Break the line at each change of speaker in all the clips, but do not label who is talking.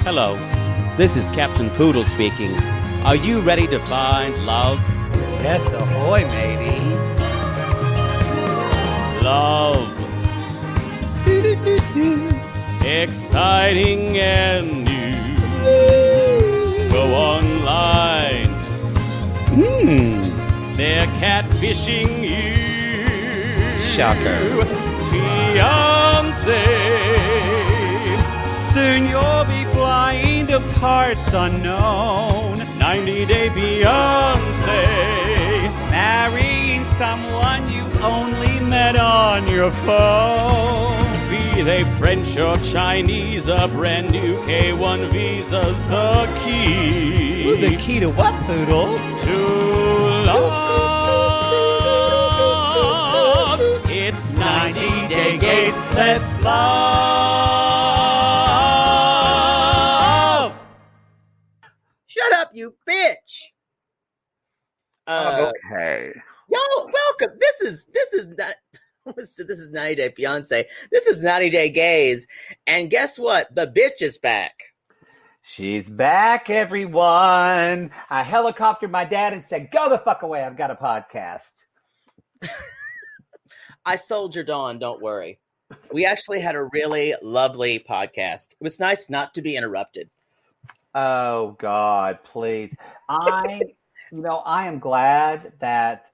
Hello, this is Captain Poodle speaking. Are you ready to find love?
Yes, ahoy, matey.
Love. Exciting and new. Go online. They're catfishing you.
Shocker.
Fiancé.
Soon you'll be flying to parts unknown.
90-day fiancé.
Marrying someone you only met on your phone.
Be they French or Chinese, a brand new K1 visa's the key.
Ooh, the key to what, Poodle?
To love. It's 90-day gate. Let's love.
Shut up, you bitch.
Okay.
Yo, welcome. This is not. This is 90 Day Fiancé. This is 90 Day Gays. And guess what? The bitch is back.
She's back, everyone. I helicoptered my dad and said, go the fuck away. I've got a podcast.
I soldiered on. Don't worry. We actually had a really lovely podcast. It was nice not to be interrupted.
Oh, God, please. I am glad that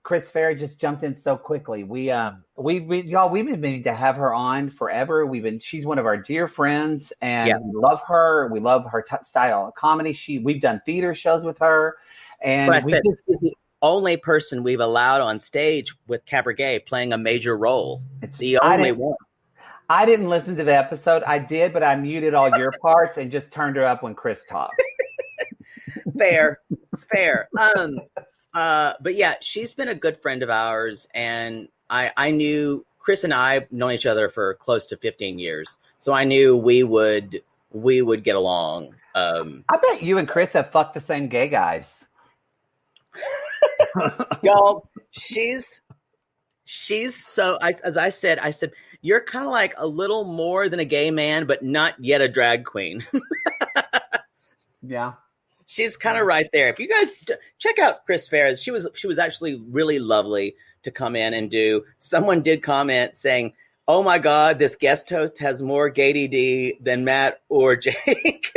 Chris Ferry just jumped in so quickly. We've been meaning to have her on forever. She's one of our dear friends, and we love her. We love her style of comedy. We've done theater shows with her, and
she's the only person we've allowed on stage with Cabaret playing a major role. It's the only one.
I didn't listen to the episode. I did, but I muted all your parts and just turned her up when Chris talked.
Fair. It's fair. But yeah, she's been a good friend of ours, and I knew Chris and I have known each other for close to 15 years, so I knew we would get along.
I bet you and Chris have fucked the same gay guys.
Y'all, she's so, as I said, you're kind of like a little more than a gay man, but not yet a drag queen.
Yeah.
She's kind of right there. If you guys check out Chris Ferris, she was actually really lovely to come in and do. Someone did comment saying, "Oh my God, this guest host has more gay DD than Matt or Jake."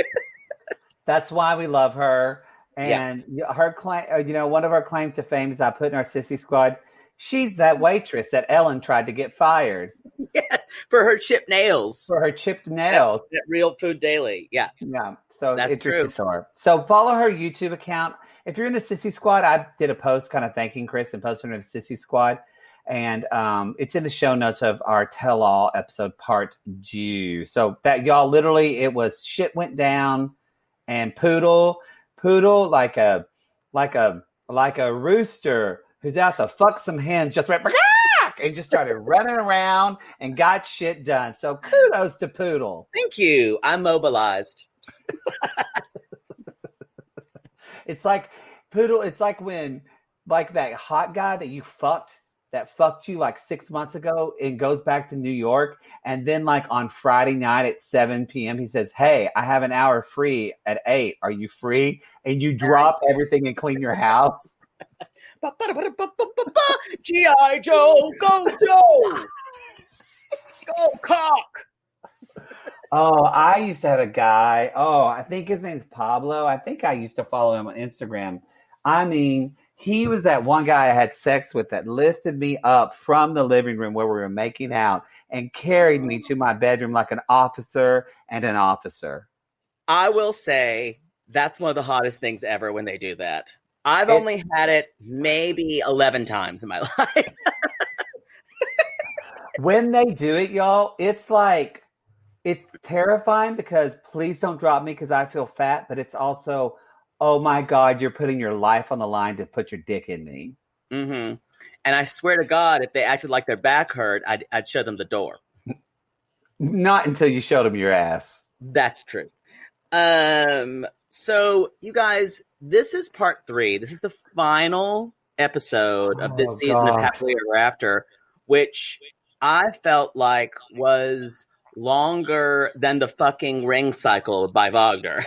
That's why we love her. And her claim, one of our claim to fame is I put in our sissy squad. She's that waitress that Ellen tried to get fired.
Yeah, for her chipped nails.
For her chipped nails.
At Real Food Daily. Yeah.
Yeah. So
that's true.
So follow her YouTube account. If you're in the Sissy Squad, I did a post kind of thanking Chris and posting her in the Sissy Squad. And it's in the show notes of our tell-all episode part 2. So that y'all literally, it was shit went down, and Poodle like a rooster who's out to fuck some hens just went and just started running around and got shit done. So kudos to Poodle.
Thank you. I'm mobilized.
It's like Poodle. It's like when that hot guy that you fucked you like 6 months ago and goes back to New York. And then like on Friday night at 7 p.m., he says, "Hey, I have an hour free at 8. Are you free?" And you drop everything and clean your house.
G.I. Joe, go Joe, go cock.
Oh, I used to have a guy. Oh, I think his name's Pablo. I think I used to follow him on Instagram. I mean, he was that one guy I had sex with that lifted me up from the living room where we were making out and carried me to my bedroom like an officer and an officer.
I will say that's one of the hottest things ever when they do that. I've only had it maybe 11 times in my life.
When they do it, y'all, it's like, it's terrifying because please don't drop me because I feel fat, but it's also, oh my God, you're putting your life on the line to put your dick in me.
Mm-hmm. And I swear to God, if they acted like their back hurt, I'd show them the door.
Not until you showed them your ass.
That's true. So you guys, this is part 3. This is the final episode of this season of Happily Ever After, which I felt like was longer than the fucking Ring Cycle by Wagner.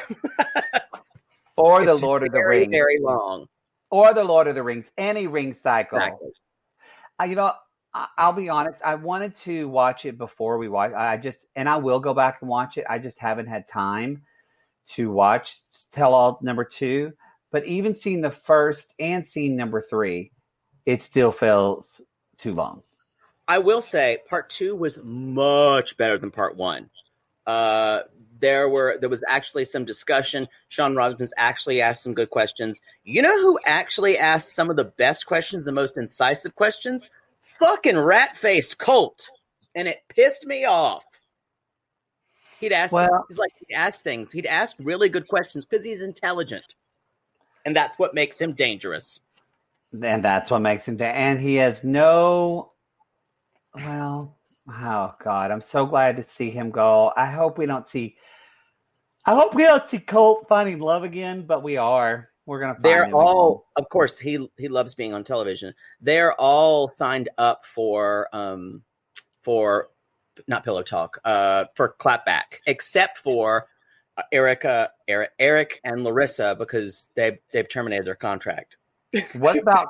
Or the Lord of the
very,
Rings.
very long.
Or the Lord of the Rings. Any Ring Cycle.
Exactly.
I'll be honest. I wanted to watch it before we watch. And I will go back and watch it. I just haven't had time to watch Tell All number 2. But even seeing the first and seeing number 3, it still feels too long.
I will say part 2 was much better than part 1. There was actually some discussion. Sean Robinson's actually asked some good questions. You know who actually asked some of the best questions, the most incisive questions? Fucking rat-faced Colt. And it pissed me off. He'd ask things. He'd ask really good questions because he's intelligent. And that's what makes him dangerous.
And that's what makes him and he has no, well, oh God, I'm so glad to see him go. I hope we don't see Colt finding love again, but we are. We're gonna find
They're
him
all
again.
Of course he loves being on television. They're all signed up for not Pillow Talk, for Clapback, except for Eric and Larissa, because they've terminated their contract.
What about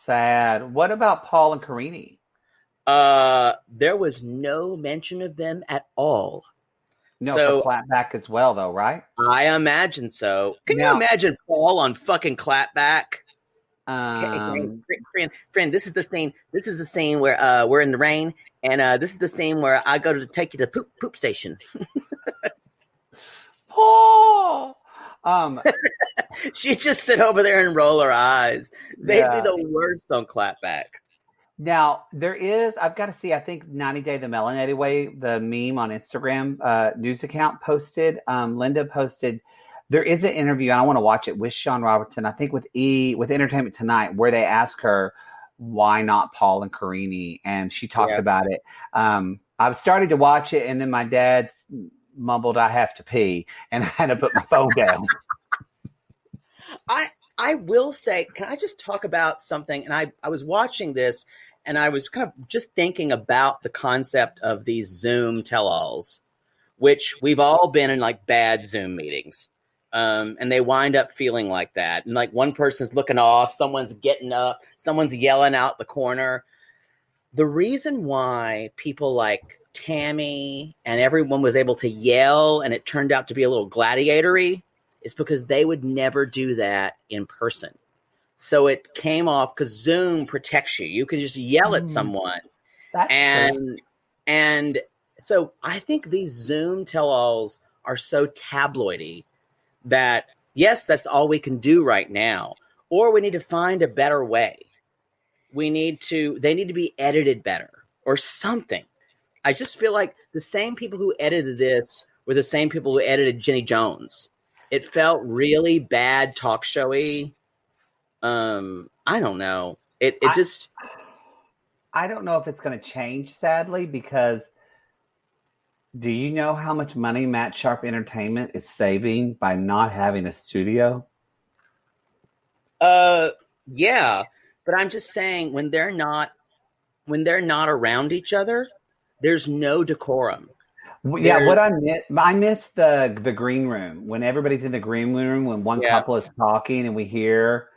sad. What about Paul and Carini?
There was no mention of them at all.
No,
so,
for Clapback as well, though, right?
I imagine so. Can you imagine Paul on fucking Clapback? Friend, this is the scene. This is the scene where we're in the rain, and this is the scene where I go to take you to poop station.
Paul.
She'd just sit over there and roll her eyes. They'd be the worst on Clapback.
Now, I've got to see, I think 90 Day the Melanated Way, the meme on Instagram news account posted, Linda posted, there is an interview, and I want to watch it, with Sean Robertson, I think with Entertainment Tonight, where they ask her, why not Paul and Carini? And she talked about it. I've started to watch it, and then my dad mumbled, I have to pee, and I had to put my phone down.
I will say, can I just talk about something? And I was watching this, and I was kind of just thinking about the concept of these Zoom tell-alls, which we've all been in like bad Zoom meetings. And they wind up feeling like that. And like one person's looking off, someone's getting up, someone's yelling out the corner. The reason why people like Tammy and everyone was able to yell and it turned out to be a little gladiatory is because they would never do that in person. So it came off because Zoom protects you. You can just yell at someone. And so I think these Zoom tell-alls are so tabloidy that, yes, that's all we can do right now. Or we need to find a better way. They need to be edited better or something. I just feel like the same people who edited this were the same people who edited Jenny Jones. It felt really bad talk showy. I don't know.
I don't know if it's going to change, sadly, because do you know how much money Matt Sharp Entertainment is saving by not having a studio?
Yeah, but I'm just saying when they're not around each other, there's no decorum.
Yeah, what I miss the green room when everybody's in the green room when one couple is talking and we hear,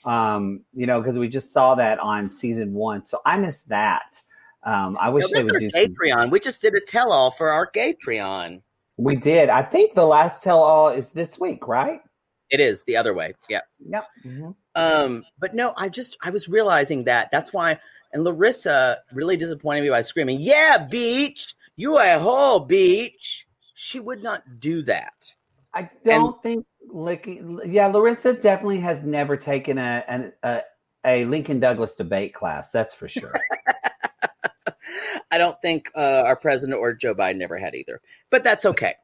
because we just saw that on season 1, so I miss that. I wish they would do
Patreon. We just did a tell-all for our Patreon.
We did. I think the last tell-all is this week, right?
It is the other way. Yeah.
Yep. Mm-hmm.
But no, I was realizing that's why. And Larissa really disappointed me by screaming, "Yeah, beach, you a whole beach." She would not do that.
I don't think licking. Yeah, Larissa definitely has never taken a Lincoln Douglas debate class. That's for sure.
I don't think our president or Joe Biden ever had either, but that's okay.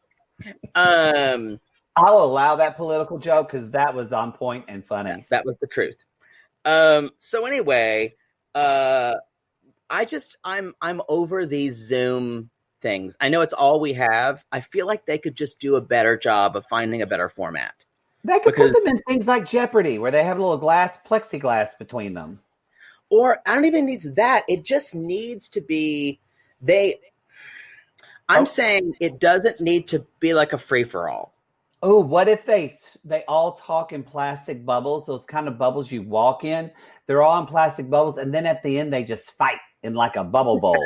I'll
allow that political joke because that was on point and funny.
That was the truth. So anyway, I'm over these Zoom things. I know it's all we have. I feel like they could just do a better job of finding a better format.
They could put them in things like Jeopardy, where they have a little plexiglass between them.
Or I don't even need that. It just needs to be I'm saying it doesn't need to be like a free for all.
Oh, what if they all talk in plastic bubbles? Those kind of bubbles you walk in. They're all in plastic bubbles, and then at the end they just fight in like a bubble bowl.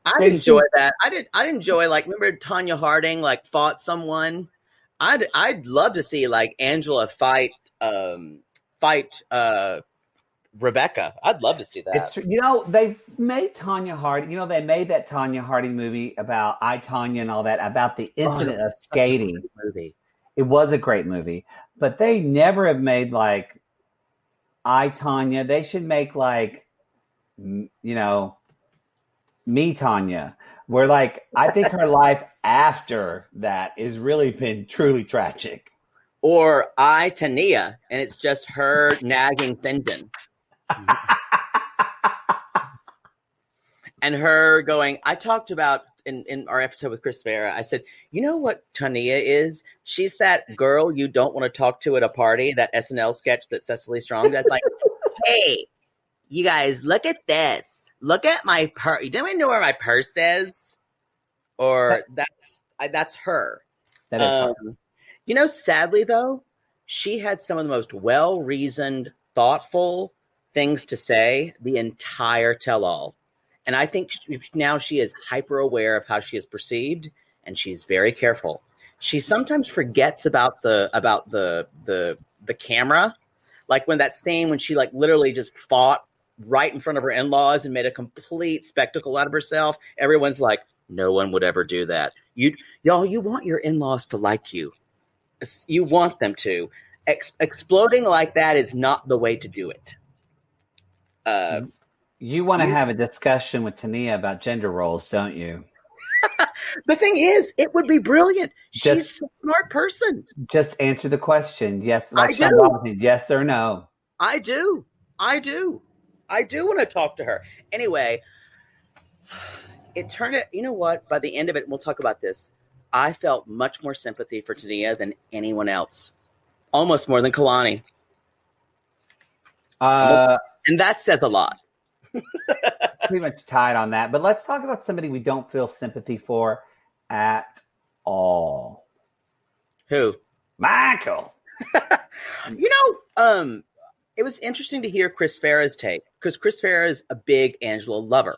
I'd enjoy that. I'd enjoy, like, remember Tanya Harding like fought someone. I'd love to see like Angela fight Rebecca. I'd love to see that.
It's, they made Tanya Harding. They made that Tanya Harding movie about I, Tanya and all that, about the incident of skating.
Movie.
It was a great movie, but they never have made like I, Tanya. They should make like, Me, Tanya, where like I think her life after that has really been truly tragic.
Or I, Tania, and it's just her nagging Fenton. And her going, I talked about in our episode with Chris Vera, I said, you know what Tania is? She's that girl you don't want to talk to at a party, that SNL sketch that Cecily Strong does. Like, hey, you guys, look at this. Look at my purse. You don't know where my purse is? Or that's her.
That is her.
Sadly, though, she had some of the most well-reasoned, thoughtful things to say the entire tell-all. And I think now she is hyper-aware of how she is perceived, and she's very careful. She sometimes forgets about the camera. Like when that scene when she like literally just fought right in front of her in-laws and made a complete spectacle out of herself. Everyone's like, no one would ever do that. You want your in-laws to like you. You want them to. Exploding like that is not the way to do it.
You want to have a discussion with Tania about gender roles, don't you?
The thing is, it would be brilliant. She's a smart person.
Just answer the question. Yes, like
I do.
Yes or no.
I do want to talk to her. Anyway, it turned out, you know what? By the end of it, we'll talk about this. I felt much more sympathy for Tania than anyone else. Almost more than Kalani. And that says a lot.
Pretty much tied on that. But let's talk about somebody we don't feel sympathy for at all.
Who?
Michael.
It was interesting to hear Chris Farah's take, because Chris Farah is a big Angela lover.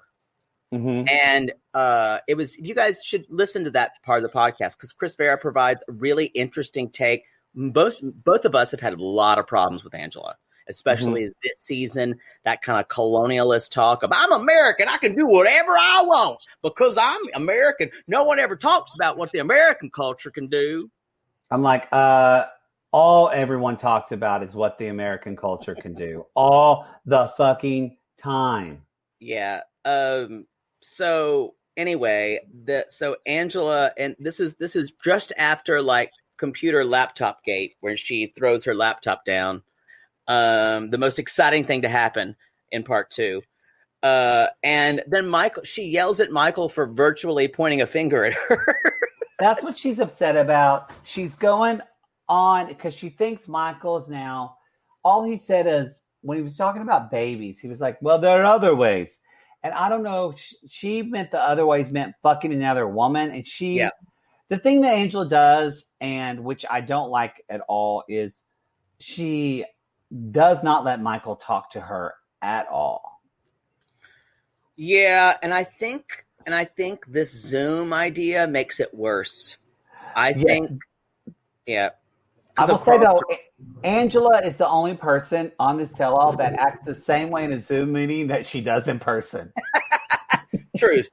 Mm-hmm.
And you guys should listen to that part of the podcast, because Chris Farah provides a really interesting take. Both of us have had a lot of problems with Angela, especially this season, that kind of colonialist talk of I'm American, I can do whatever I want because I'm American. No one ever talks about what the American culture can do.
I'm like, all everyone talks about is what the American culture can do all the fucking time.
Yeah. So anyway, so Angela, and this is just after like computer laptop gate, where she throws her laptop down. The most exciting thing to happen in part 2. And then she yells at Michael for virtually pointing a finger at her.
That's what she's upset about. She's going on because she thinks Michael is now, all he said is, when he was talking about babies, he was like, well, there are other ways. And I don't know, she meant the other ways meant fucking another woman. And the thing that Angela does, and which I don't like at all, is she does not let Michael talk to her at all.
Yeah, and I think this Zoom idea makes it worse. I will say though, Angela is the only person on this tell-all that acts the same way in a Zoom meeting that she does in person. Truth.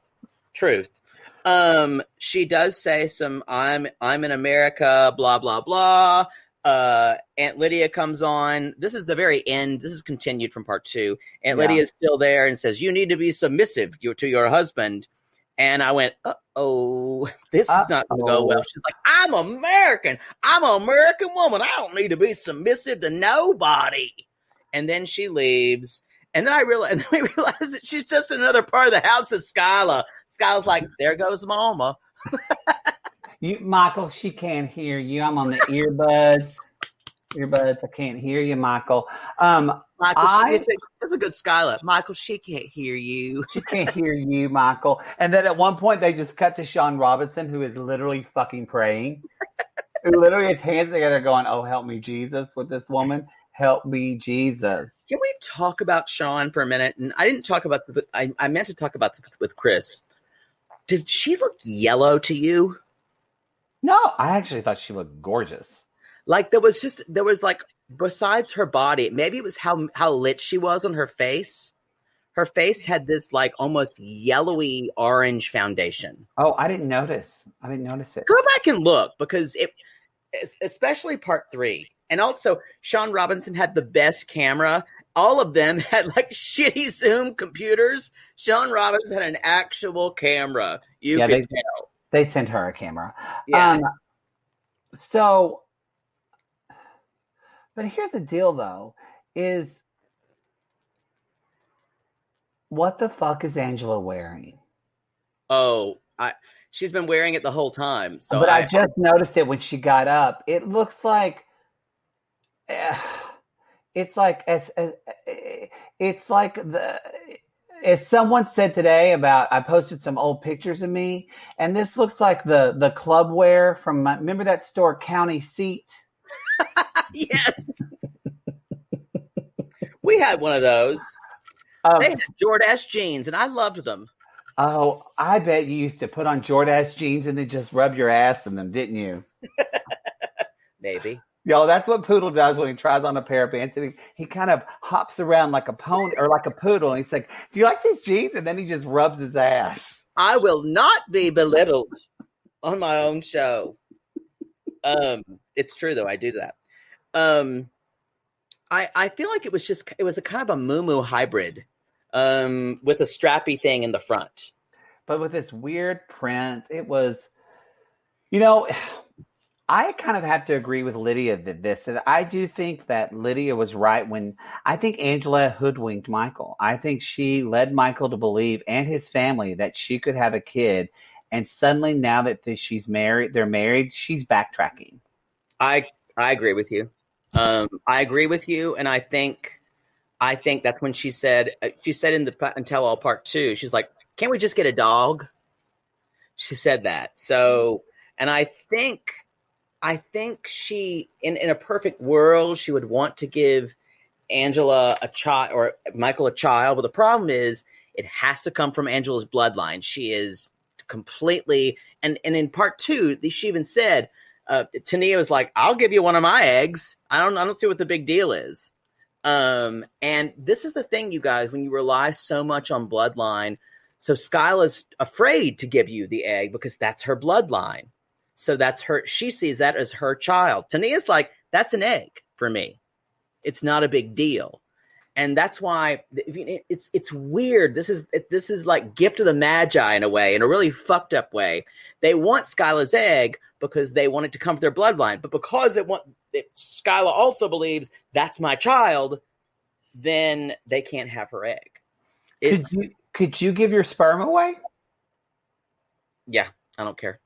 She does say some I'm in America, blah blah blah. Aunt Lydia comes on. This is the very end. This is continued from part 2. Aunt Lydia is still there and says, you need to be submissive to your husband. And I went, this is not going to go well. She's like, I'm American. I'm an American woman. I don't need to be submissive to nobody. And then she leaves. And then we realize that she's just in another part of the house as Skyla. Skyla's like, there goes Mama.
Michael, she can't hear you. I'm on the earbuds. Earbuds. I can't hear you, Michael.
Michael,
I
that's a good Skylar. Michael, she can't hear you.
She can't hear you, Michael. And then at one point, they just cut to Sean Robinson, who is literally fucking praying, who literally has hands together going, "Oh, help me, Jesus," with this woman. Help me, Jesus.
Can we talk about Sean for a minute? And I didn't talk about I meant to talk about this with Chris. Did she look yellow to you?
No, I actually thought she looked gorgeous.
Like there was like, besides her body, maybe it was how lit she was on her face. Her face had this like almost yellowy orange foundation.
Oh, I didn't notice. It.
Go back and look, because especially part 3. And also Sean Robinson had the best camera. All of them had like shitty Zoom computers. Sean Robinson had an actual camera. You could tell.
They sent her a camera.
Yeah.
But here's the deal, though, is what the fuck is Angela wearing?
Oh, she's been wearing it the whole time. So,
but I just noticed it when she got up. It looks like it's like as someone said today about, I posted some old pictures of me, and this looks like the club wear from remember that store County Seat?
Yes. We had one of those. They had Jordache jeans, and I loved them.
Oh, I bet you used to put on Jordache jeans and then just rub your ass in them, didn't you?
Maybe.
Yo, that's what Poodle does when he tries on a pair of pants. And he kind of hops around like a pony or like a poodle. And he's like, "Do you like these jeans?" And then he just rubs his ass.
I will not be belittled on my own show. It's true though. I do that. I feel like it was a kind of a moo hybrid, with a strappy thing in the front.
But with this weird print, it was, I kind of have to agree with Lydia that I do think that Lydia was right when I think Angela hoodwinked Michael. I think she led Michael to believe, and his family, that she could have a kid. And suddenly now that they're married, she's backtracking.
I agree with you. I agree with you. And I think that's when she said in the Tell All Part 2, she's like, "Can't we just get a dog?" She said that. So, and I think she, in a perfect world, she would want to give Angela a child or Michael a child. But the problem is it has to come from Angela's bloodline. She is completely, and in part 2, she even said, Tania was like, "I'll give you one of my eggs. I don't see what the big deal is." And this is the thing, you guys, when you rely so much on bloodline. So Skyla's afraid to give you the egg because that's her bloodline. So that's her. She sees that as her child. Tania's like, "That's an egg for me. It's not a big deal." And that's why it's weird. This is like gift of the Magi in a way, in a really fucked up way. They want Skyla's egg because they want it to come from their bloodline, but because Skyla also believes that's my child, then they can't have her egg.
Could you give your sperm away?
Yeah, I don't care.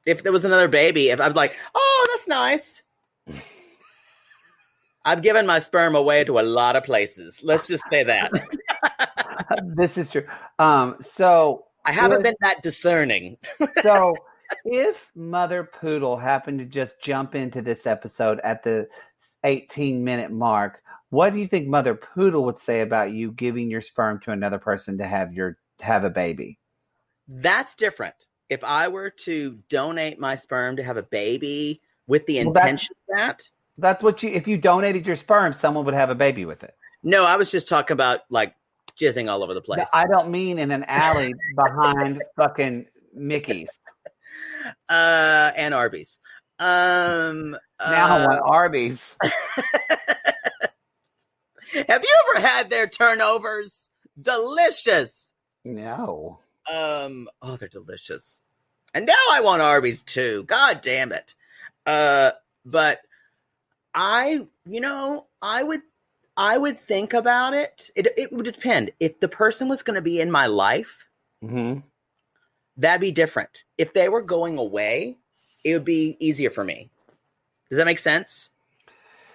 If there was another baby, if I'm like, "Oh, that's nice." I've given my sperm away to a lot of places. Let's just say that.
This is true. So
I haven't been that discerning.
So if Mother Poodle happened to just jump into this episode at the 18-minute mark, what do you think Mother Poodle would say about you giving your sperm to another person to have a baby?
That's different. If I were to donate my sperm to have a baby with the intention of that.
That's if you donated your sperm, someone would have a baby with it.
No, I was just talking about like jizzing all over the place.
I don't mean in an alley behind fucking Mickey's.
And Arby's.
Now I want Arby's.
Have you ever had their turnovers? Delicious.
No.
Oh, they're delicious. And now I want Arby's too. God damn it. But I would think about it. It would depend. If the person was going to be in my life, that'd be different. If they were going away, it would be easier for me. Does that make sense?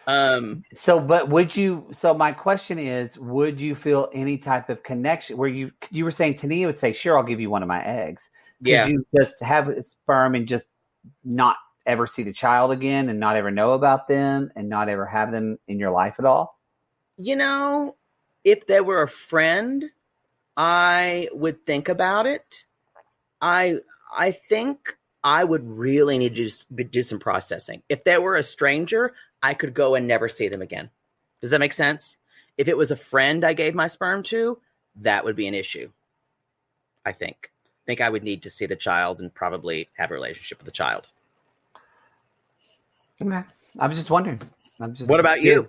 So my question is, would you feel any type of connection where you were saying Tania would say, sure, I'll give you one of my eggs.
Yeah.
Could you just have a sperm and just not ever see the child again and not ever know about them and not ever have them in your life at all?
You know, if they were a friend, I would think about it. I think I would really need to do some processing. If they were a stranger, I could go and never see them again. Does that make sense? If it was a friend I gave my sperm to, that would be an issue. I think I would need to see the child and probably have a relationship with the child.
Okay. I was just wondering.
What about you?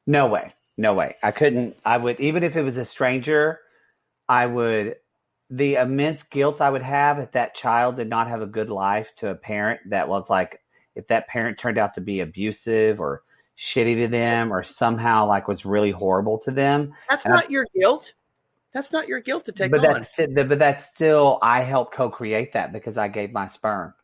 No way. I would, even if it was a stranger, the immense guilt I would have if that child did not have a good life to a parent that was like, if that parent turned out to be abusive or shitty to them or somehow like was really horrible to them.
That's not your guilt. That's not your guilt to take on.
But that's still, I helped co-create that because I gave my sperm.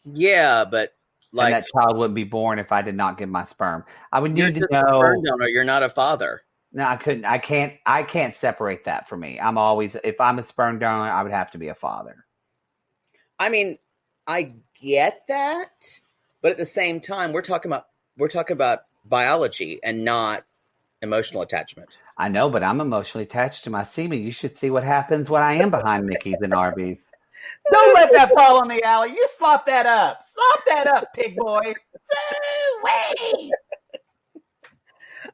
Yeah, but like
and that child wouldn't be born if I did not give my sperm. I would need to know.
A sperm donor. You're not a father.
No, I couldn't. I can't separate that for me. I'm always, if I'm a sperm donor, I would have to be a father.
I mean, I get that, but at the same time, we're talking about biology and not emotional attachment.
I know, but I'm emotionally attached to my semen. You should see what happens when I am behind Mickey's and Arby's. Don't let that fall on the alley. You slop that up. Slop that up, pig boy. Wait.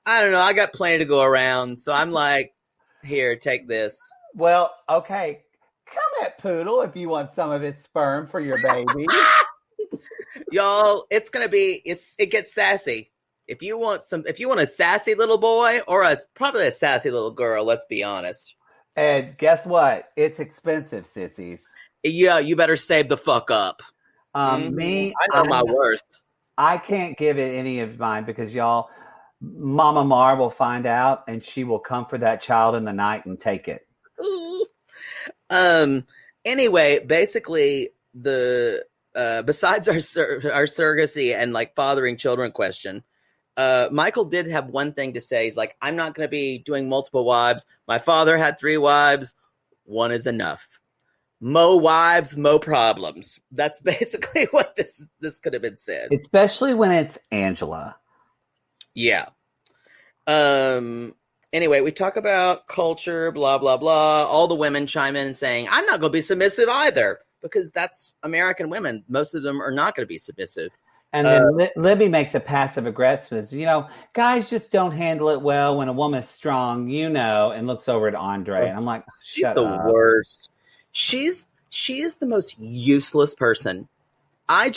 I don't know. I got plenty to go around, so I'm like, here, take this.
Well, okay. Come at Poodle if you want some of its sperm for your baby.
Y'all, it gets sassy. If you want a sassy little boy or probably a sassy little girl, let's be honest.
And guess what? It's expensive, sissies.
Yeah, you better save the fuck up.
I
know my worth.
I can't give it any of mine because y'all, Mama Mar will find out and she will come for that child in the night and take it.
Anyway, basically the besides our surrogacy and like fathering children question, Michael did have one thing to say. He's like, I'm not going to be doing multiple wives. My father had 3 wives. One is enough. Mo wives, mo problems. That's basically what this could have been said.
Especially when it's Angela.
Yeah. Anyway, we talk about culture, blah, blah, blah. All the women chime in and saying, I'm not going to be submissive either, because that's American women. Most of them are not going to be submissive.
And then Libby makes a passive aggressive, guys just don't handle it well when a woman's strong, and looks over at Andre. And I'm like, shut up.
She's the worst. She is the most useless person. I've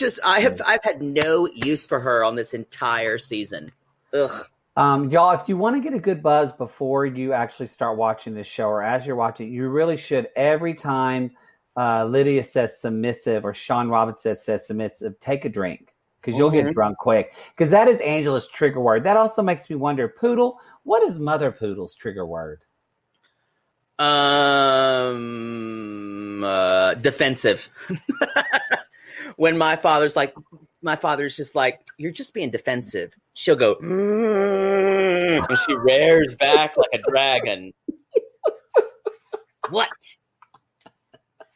had no use for her on this entire season. Ugh.
Y'all, if you want to get a good buzz before you actually start watching this show or as you're watching, you really should every time Lydia says submissive or Sean Robbins says submissive, take a drink because you'll get drunk quick. Because that is Angela's trigger word. That also makes me wonder, Poodle, what is Mother Poodle's trigger word?
Defensive. When my father's just like, you're just being defensive. She'll go, and she rears back like a dragon. What?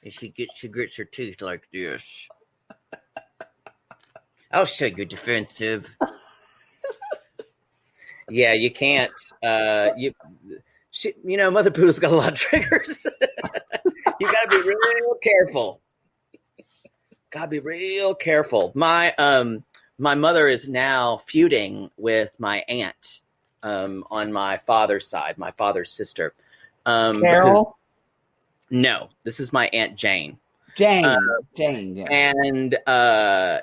And she grits her teeth like this. I'll show you defensive. Yeah, you can't. Mother Poodle's got a lot of triggers. You got to be real careful. My mother is now feuding with my aunt on my father's side, my father's sister.
Carol?
No, this is my Aunt Jane.
Jane,
yeah. And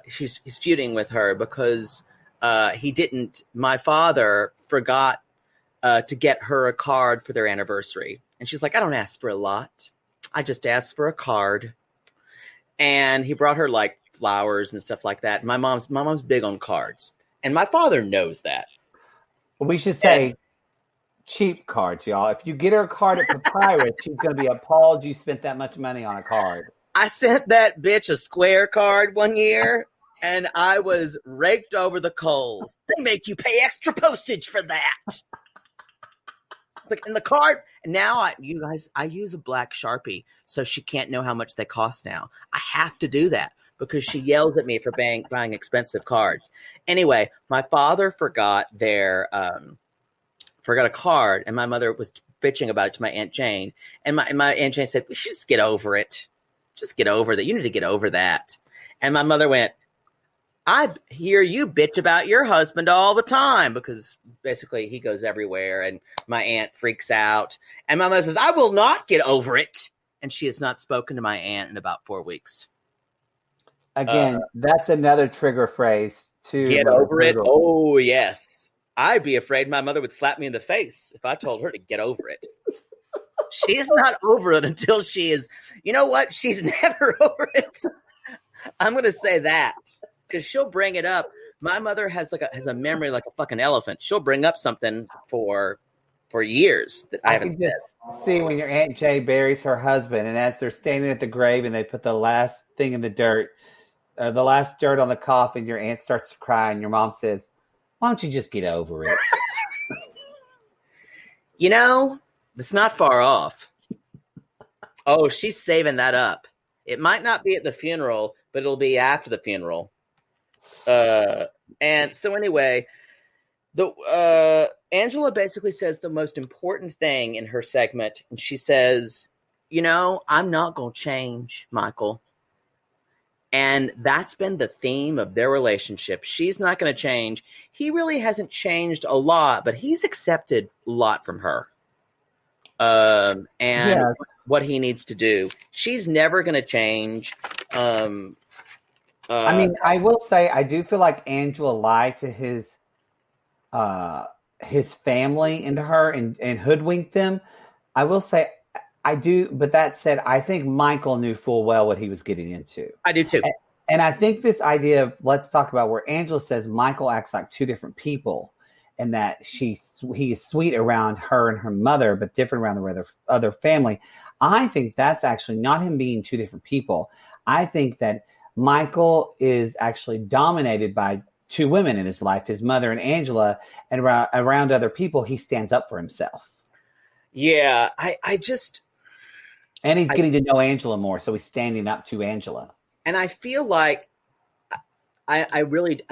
he's feuding with her because my father forgot to get her a card for their anniversary. And she's like, I don't ask for a lot. I just ask for a card. And he brought her like flowers and stuff like that. My mom's big on cards. And my father knows that.
We should say cheap cards, y'all. If you get her a card at Papyrus, she's going to be appalled you spent that much money on a card.
I sent that bitch a square card one year, And I was raked over the coals. They make you pay extra postage for that. It's like in the card. And now I use a black Sharpie so she can't know how much they cost now. I have to do that because she yells at me for buying expensive cards. Anyway, my father forgot a card, and my mother was bitching about it to my Aunt Jane. And my Aunt Jane said, "We should just get over it. Just get over that. You need to get over that." And my mother went, "I hear you bitch about your husband all the time," because basically he goes everywhere, and my aunt freaks out. And my mother says, "I will not get over it." And she has not spoken to my aunt in about 4 weeks.
Again, that's another trigger phrase to
get over it. Oh, yes. I'd be afraid my mother would slap me in the face if I told her to get over it. She's not over it until she is, you know what? She's never over it. I'm going to say that. Because she'll bring it up. My mother has a memory like a fucking elephant. She'll bring up something for years that I haven't said.
See when your Aunt Jay buries her husband, and as they're standing at the grave and they put the last thing in the dirt, the last dirt on the coffin, your aunt starts to cry, and your mom says, "Why don't you just get over it?"
You know, it's not far off. Oh, she's saving that up. It might not be at the funeral, but it'll be after the funeral. And so anyway, Angela basically says the most important thing in her segment. And she says, "I'm not going to change, Michael." And that's been the theme of their relationship. She's not going to change. He really hasn't changed a lot, but he's accepted a lot from her. What he needs to do. She's never going to change. I
will say, I do feel like Angela lied to his family and her and hoodwinked them. I will say, I do, but that said, I think Michael knew full well what he was getting into.
I do too.
And I think this idea of, let's talk about where Angela says Michael acts like two different people, and that he is sweet around her and her mother, but different around the other family. I think that's actually not him being two different people. I think that Michael is actually dominated by two women in his life, his mother and Angela, and around other people, he stands up for himself.
Yeah,
And he's getting to know Angela more, so he's standing up to Angela.
And I feel like I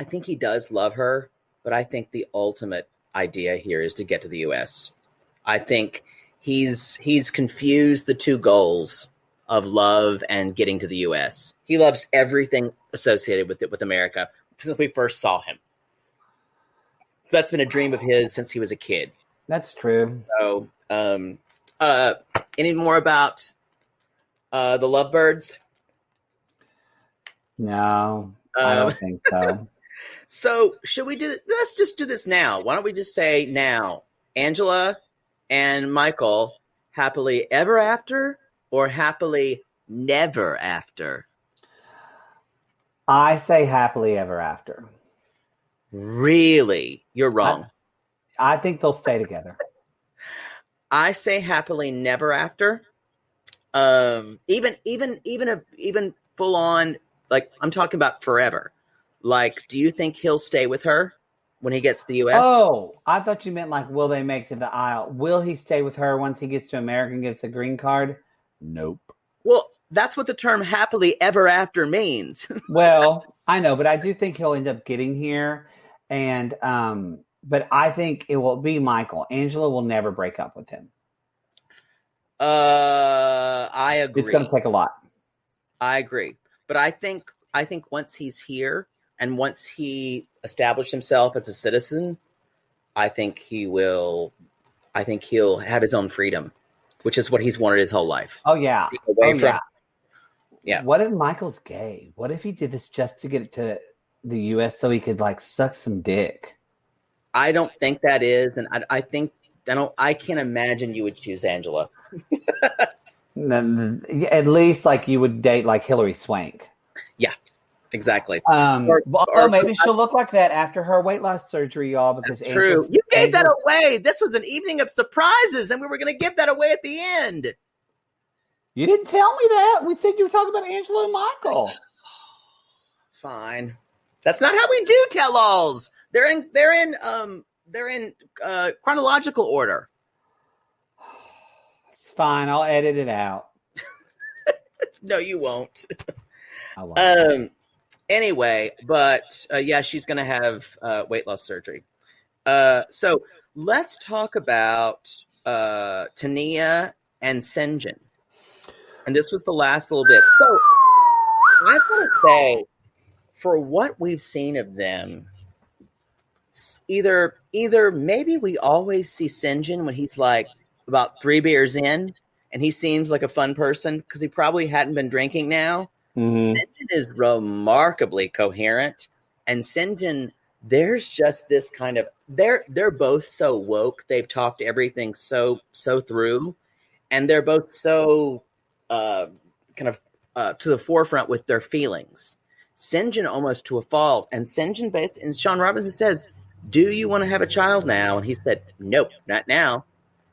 think he does love her, but I think the ultimate idea here is to get to the U.S. I think he's confused the two goals of love and getting to the U.S. He loves everything associated with America since we first saw him. So that's been a dream of his since he was a kid.
That's true.
So, any more about the Lovebirds?
No, I don't think so.
So let's just do this now. Why don't we just say now, Angela and Michael, happily ever after or happily never after?
I say happily ever after.
Really? You're wrong.
I think they'll stay together.
I say happily never after. Even full on, like, I'm talking about forever. Like, do you think he'll stay with her when he gets to the U.S.?
Oh, I thought you meant like, will they make to the aisle? Will he stay with her once he gets to America and gets a green card? Nope.
Well, that's what the term happily ever after means.
Well, I know, but I do think he'll end up getting here. And, but I think it will be Michael. Angela will never break up with him.
I agree.
It's going to take a lot.
I agree. But I think once he's here and once he established himself as a citizen, I think he'll have his own freedom, which is what he's wanted his whole life.
Oh, yeah.
Yeah.
What if Michael's gay? What if he did this just to get to the U.S. so he could like suck some dick?
I don't think that is. And I can't imagine you would choose Angela.
At least like you would date like Hillary Swank.
Yeah, exactly.
Although maybe she'll look like that after her weight loss surgery, y'all. Because
that's true. You gave that away. This was an evening of surprises, and we were going to give that away at the end.
You didn't tell me that. We said you were talking about Angela and Michael.
Fine. That's not how we do tell-alls. They're in chronological order.
It's fine. I'll edit it out.
No, you won't.
I won't.
Anyway, but yeah, she's going to have weight loss surgery. So let's talk about Tania and Senjin. And this was the last little bit. So I've got to say, for what we've seen of them, either maybe we always see Senjin when he's like about 3 beers in and he seems like a fun person because he probably hadn't been drinking now.
Mm-hmm.
Senjin is remarkably coherent, and Senjin, there's just this kind of they're both so woke. They've talked everything so through, and they're both so kind of to the forefront with their feelings. Senjin almost to a fault, and Senjin and Sean Robinson says, "Do you want to have a child now?" And he said, "Nope, not now."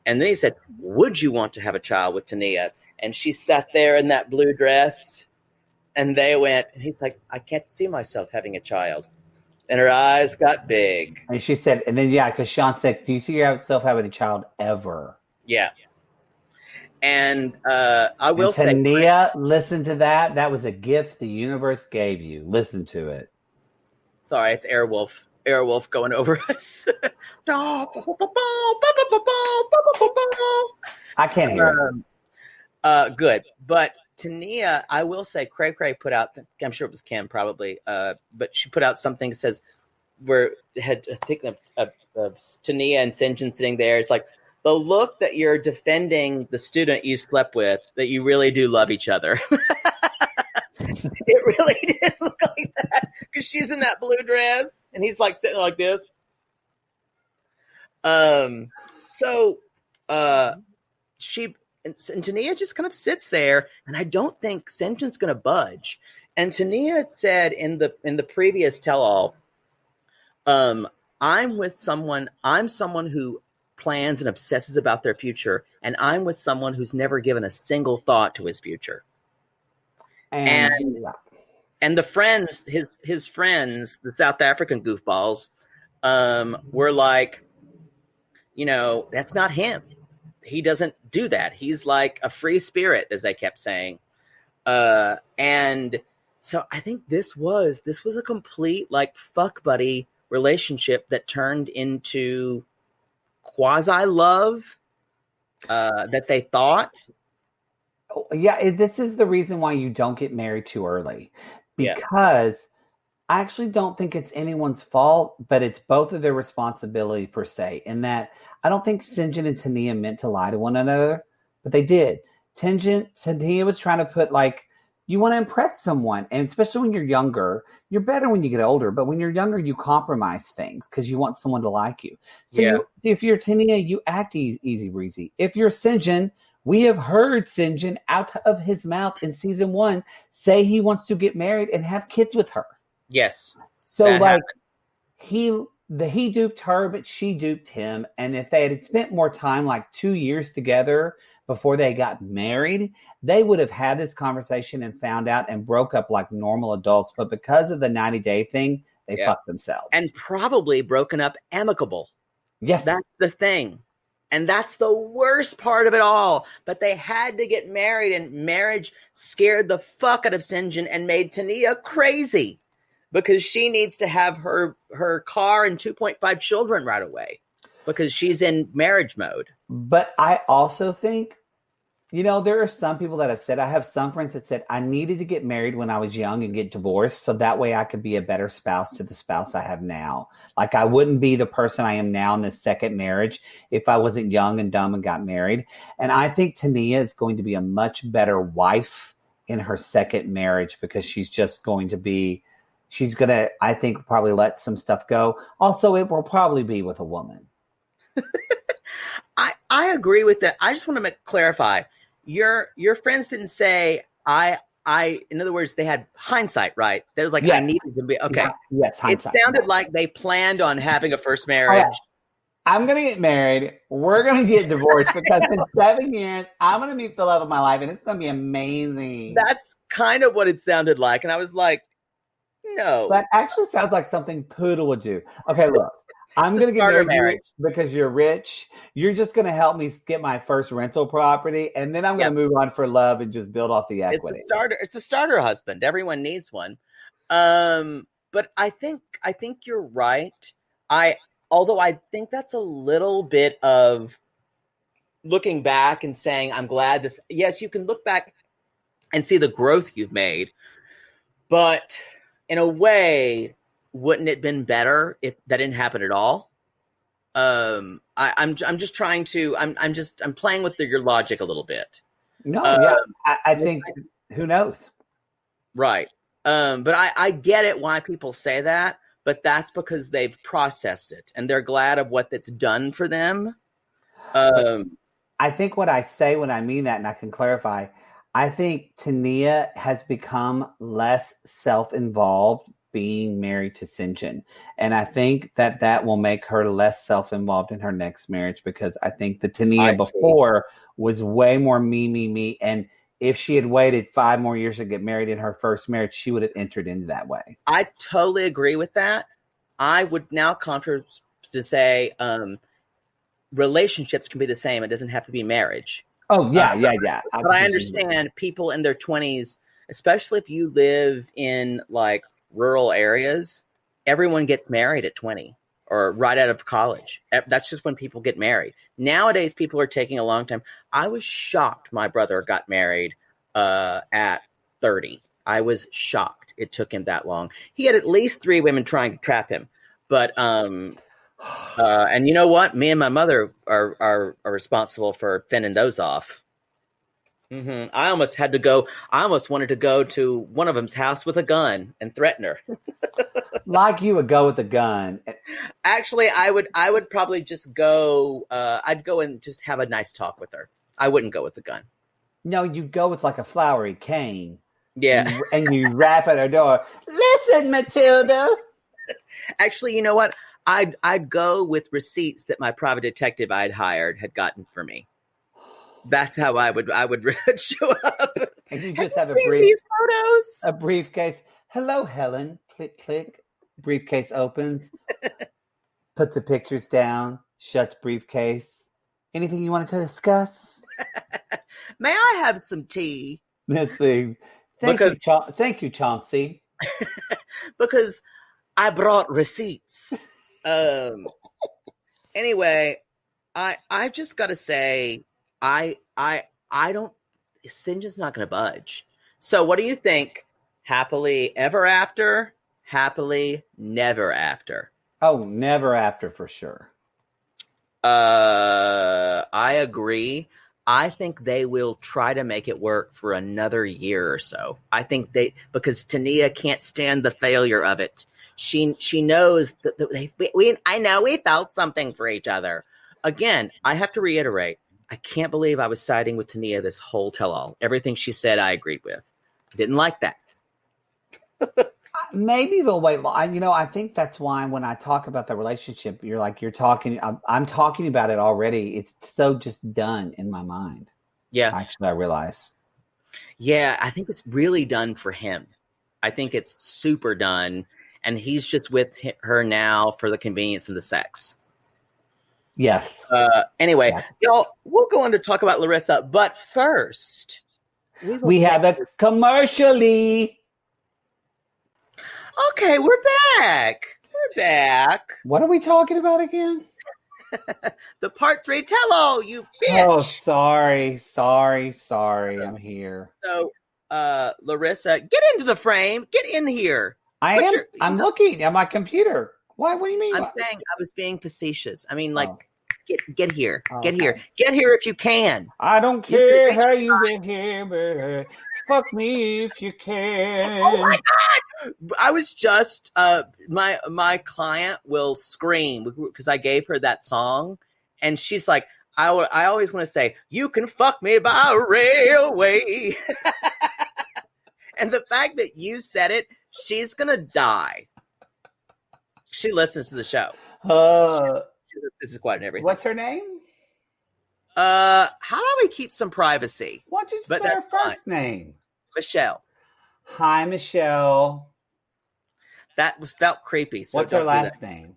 And then he said, "Would you want to have a child with Tania?" And she sat there in that blue dress. And they went, and he's like, "I can't see myself having a child." And her eyes got big.
And she said, and then, because Sean said, "Do you see yourself having a child ever?"
Yeah. And I will say,
Tania, listen to that. That was a gift the universe gave you. Listen to it.
Sorry, it's Airwolf. Airwolf going over us.
I can't hear it.
Good. But Tania, I will say, Cray Cray put out, I'm sure it was Kim probably, but she put out something that says, where it had a thing of Tania and Senjin sitting there. It's like, the look that you're defending the student you slept with, that you really do love each other. It really did look like that, because she's in that blue dress and he's like sitting like this. She and Tania just kind of sits there, and I don't think Senjin's going to budge. And Tania said in the previous tell-all, I'm someone who plans and obsesses about their future, and I'm with someone who's never given a single thought to his future. And the friends, his friends, the South African goofballs, were like, that's not him. He doesn't do that. He's like a free spirit, as they kept saying. And so I think this was a complete like fuck buddy relationship that turned into quasi love that they thought.
Yeah, this is the reason why you don't get married too early, because I actually don't think it's anyone's fault, but it's both of their responsibility per se. In that, I don't think Senjin and Tania meant to lie to one another, but they did. Tania was trying to put like, you want to impress someone, and especially when you're younger, you're better when you get older. But when you're younger, you compromise things because you want someone to like you. So if you're Tania, you act easy breezy. If you're Senjin, we have heard Senjin out of his mouth in season 1 say he wants to get married and have kids with her.
Yes.
So like happened. He duped her, but she duped him. And if they had spent more time, like 2 years together before they got married, they would have had this conversation and found out and broke up like normal adults. But because of the 90-day thing, they fucked themselves.
And probably broken up amicable.
Yes.
That's the thing. And that's the worst part of it all. But they had to get married, and marriage scared the fuck out of Senjin and made Tania crazy, because she needs to have her car and 2.5 children right away because she's in marriage mode.
But I also think, there are some people that have said, I have some friends that said, I needed to get married when I was young and get divorced, so that way I could be a better spouse to the spouse I have now. Like, I wouldn't be the person I am now in this second marriage if I wasn't young and dumb and got married. And I think Tania is going to be a much better wife in her second marriage, because she's going to, I think, probably let some stuff go. Also, it will probably be with a woman.
I agree with that. I just want to clarify. Your friends didn't say in other words, they had hindsight, right? That was like, I needed to be okay.
Yes, hindsight.
It sounded like they planned on having a first marriage.
Right. I'm gonna get married. We're gonna get divorced because in 7 years I'm gonna meet the love of my life, and it's gonna be amazing.
That's kind of what it sounded like, and I was like, No.
That actually sounds like something Poodle would do. Okay, look. I'm
It's a
going to get
starter
married to you
marriage.
because you're rich. You're just going to help me get my first rental property, and then I'm going to move on for love and just build off the equity.
It's a starter husband. Everyone needs one. But I think you're right. Although I think that's a little bit of looking back and saying, I'm glad this. Yes, you can look back and see the growth you've made, but in a way, wouldn't it been better if that didn't happen at all? I'm just trying to. I'm playing with your logic a little bit.
No, yeah, I think who knows,
right? But I get it why people say that, but that's because they've processed it and they're glad of what that's done for them.
I think what I say when I mean that, and I can clarify, I think Tania has become less self-involved being married to Sinjin. And I think that will make her less self-involved in her next marriage, because I think the Tania before was way more me. And if she had waited 5 more years to get married in her first marriage, she would have entered into that way.
I totally agree with that. I would now counter to say relationships can be the same. It doesn't have to be marriage.
Oh, yeah.
But I understand people in their 20s, especially if you live in like rural areas, everyone gets married at 20 or right out of college. That's just when people get married. Nowadays, people are taking a long time. I was shocked my brother got married at 30. I was shocked it took him that long. He had at least 3 women trying to trap him. But and you know what? Me and my mother are responsible for fending those off. Mm-hmm. I almost wanted to go to one of them's house with a gun and threaten her.
Like you would go with a gun.
Actually, I would probably just go. I'd go and just have a nice talk with her. I wouldn't go with the gun.
No, you go with like a flowery cane.
Yeah,
and you rap at her door. Listen, Matilda.
Actually, you know what? I'd go with receipts that my private detective I'd hired had gotten for me. That's how I would show up.
And you just have
these photos.
A briefcase. Hello, Helen. Click, click. Briefcase opens. Put the pictures down. Shuts briefcase. Anything you wanted to discuss?
May I have some tea?
This thing. Thank you, Chauncey.
Because I brought receipts. Anyway, I just got to say, I don't. Sinja's not going to budge. So, what do you think? Happily ever after? Happily never after?
Oh, never after for sure.
I agree. I think they will try to make it work for another year or so. I think because Tania can't stand the failure of it. She knows that I know we felt something for each other. Again, I have to reiterate, I can't believe I was siding with Tania this whole tell-all. Everything she said, I agreed with. I didn't like that.
Maybe they'll wait. I think that's why when I talk about the relationship, you're talking. I'm talking about it already. It's so just done in my mind.
Yeah.
Actually, I realize.
Yeah, I think it's really done for him. I think it's super done. And he's just with her now for the convenience and the sex.
Yes.
Anyway, y'all, we'll go on to talk about Larissa. But first,
we have a commercially.
Okay, we're back.
What are we talking about again?
The part 3 tell-all, you bitch.
Oh, sorry. I'm here.
So, Larissa, get into the frame. Get in here.
I'm looking at my computer. Why? What do you mean?
I'm saying I was being facetious. I mean, get here.
Oh,
get
okay.
here. Get here if you can.
I don't care how you get here, but fuck me if you can.
Oh my God! I was just my client will scream because I gave her that song, and she's like, I always want to say, you can fuck me by railway. And the fact that you said it, she's gonna die. She listens to the show. This is quite everything.
What's her name?
How about we keep some privacy?
Why don't you say her first name?
Michelle.
Hi, Michelle.
That felt creepy. So
What's her
don't do
last
that.
name?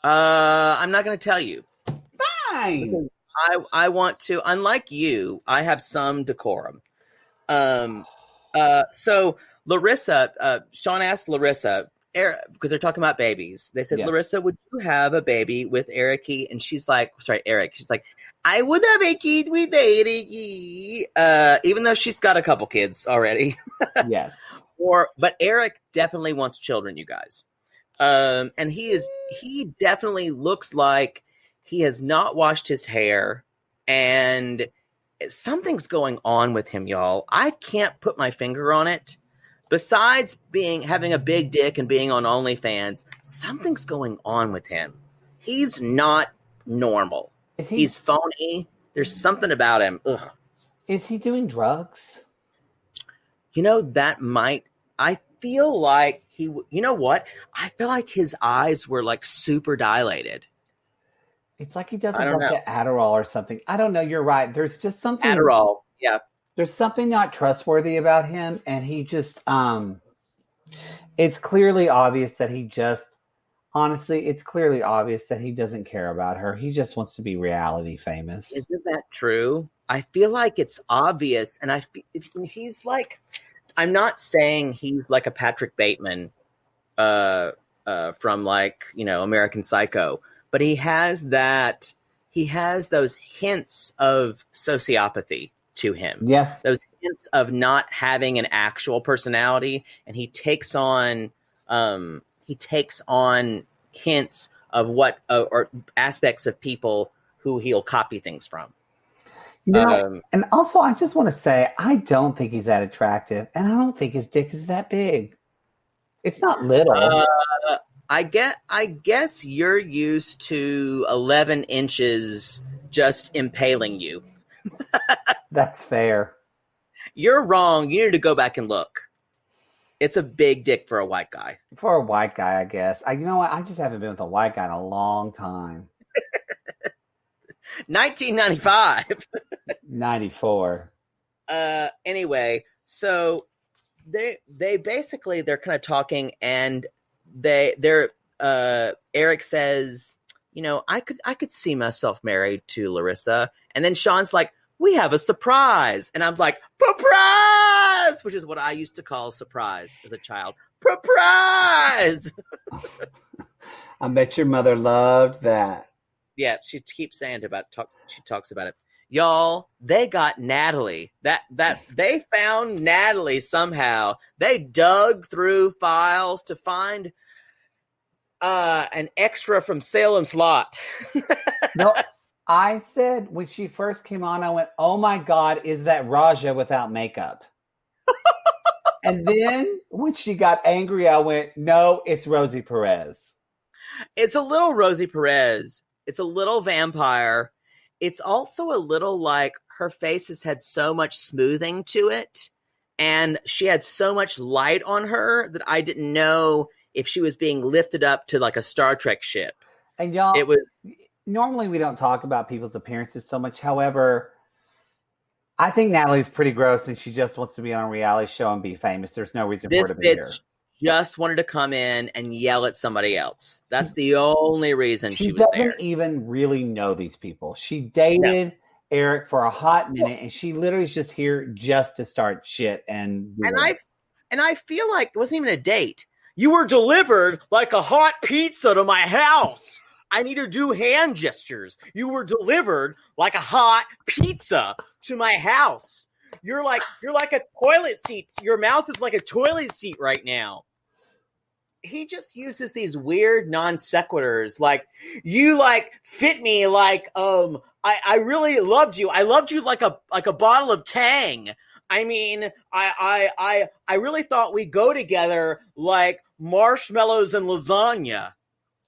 I'm not going to tell you.
Fine.
I want to. Unlike you, I have some decorum. So Larissa, Sean asked Larissa, Eric, because they're talking about babies. They said,
Yes.
Larissa, would you have a baby with Eric? And she's like, sorry, Eric. She's like, I would have a kid with Eric. Even though she's got a couple kids already.
Yes.
But Eric definitely wants children, you guys. And he definitely looks like he has not washed his hair, and something's going on with him, y'all. I can't put my finger on it. Besides having a big dick and being on OnlyFans, something's going on with him. He's not normal. He's phony. There's something about him. Ugh.
Is he doing drugs?
You know, I feel like you know what? I feel like his eyes were like super dilated.
It's like he does a bunch of Adderall or something. I don't know. You're right. There's just something.
Adderall. Yeah.
There's something not trustworthy about him. And he just, it's clearly obvious that it's clearly obvious that he doesn't care about her. He just wants to be reality famous.
Isn't that true? I feel like it's obvious. And he's like, I'm not saying he's like a Patrick Bateman from like, American Psycho, but he has those hints of sociopathy to him.
Yes.
Those hints of not having an actual personality. And he takes on hints of what, or aspects of people who he'll copy things from.
And also, I just want to say, I don't think he's that attractive, and I don't think his dick is that big. It's not little.
I guess you're used to 11 inches just impaling you.
That's fair.
You're wrong. You need to go back and look. It's a big dick for a white guy.
For a white guy, I guess. You know what? I just haven't been with a white guy in a long time.
1995.
94.
Anyway, so they're kind of talking, and they're Eric says, I could see myself married to Larissa. And then Sean's like, we have a surprise. And I'm like, surprise, which is what I used to call surprise as a child. Surprise.
I bet your mother loved that.
Yeah, she keeps saying she talks about it. Y'all, they got Natalie. That they found Natalie somehow. They dug through files to find an extra from Salem's Lot.
No, I said when she first came on, I went, oh my God, is that Raja without makeup? And then when she got angry, I went, no, it's Rosie Perez.
It's a little Rosie Perez. It's a little vampire. It's also a little like her face has had so much smoothing to it, and she had so much light on her that I didn't know if she was being lifted up to like a Star Trek ship.
And y'all,
it was
normally we don't talk about people's appearances so much. However, I think Natalie's pretty gross, and she just wants to be on a reality show and be famous. There's no reason for her to be here.
Just wanted to come in and yell at somebody else. That's the only reason she was there.
She doesn't even really know these people. She dated Eric for a hot minute, and she literally is just here just to start shit. And
I feel like it wasn't even a date. You were delivered like a hot pizza to my house. I need to do hand gestures. You were delivered like a hot pizza to my house. You're like a toilet seat. Your mouth is like a toilet seat right now. He just uses these weird non sequiturs, like you like fit me like I really loved you. I loved you like a bottle of Tang. I mean, I really thought we'd go together like marshmallows and lasagna.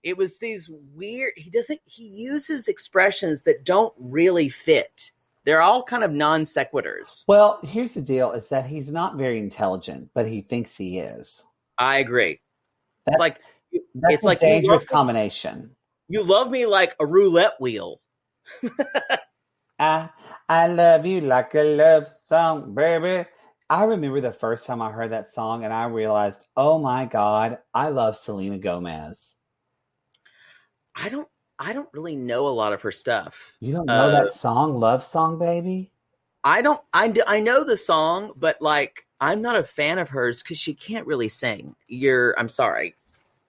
It was these weird. He uses expressions that don't really fit. They're all kind of non sequiturs.
Well, here's the deal: is that he's not very intelligent, but he thinks he is.
I agree.
That's
it's like
a dangerous combination.
You love me like a roulette wheel.
I love you like a love song, baby. I remember the first time I heard that song and I realized, oh my God, I love Selena Gomez.
I don't really know a lot of her stuff.
You don't know that song, Love Song, baby?
I know the song, but like I'm not a fan of hers because she can't really sing. I'm sorry.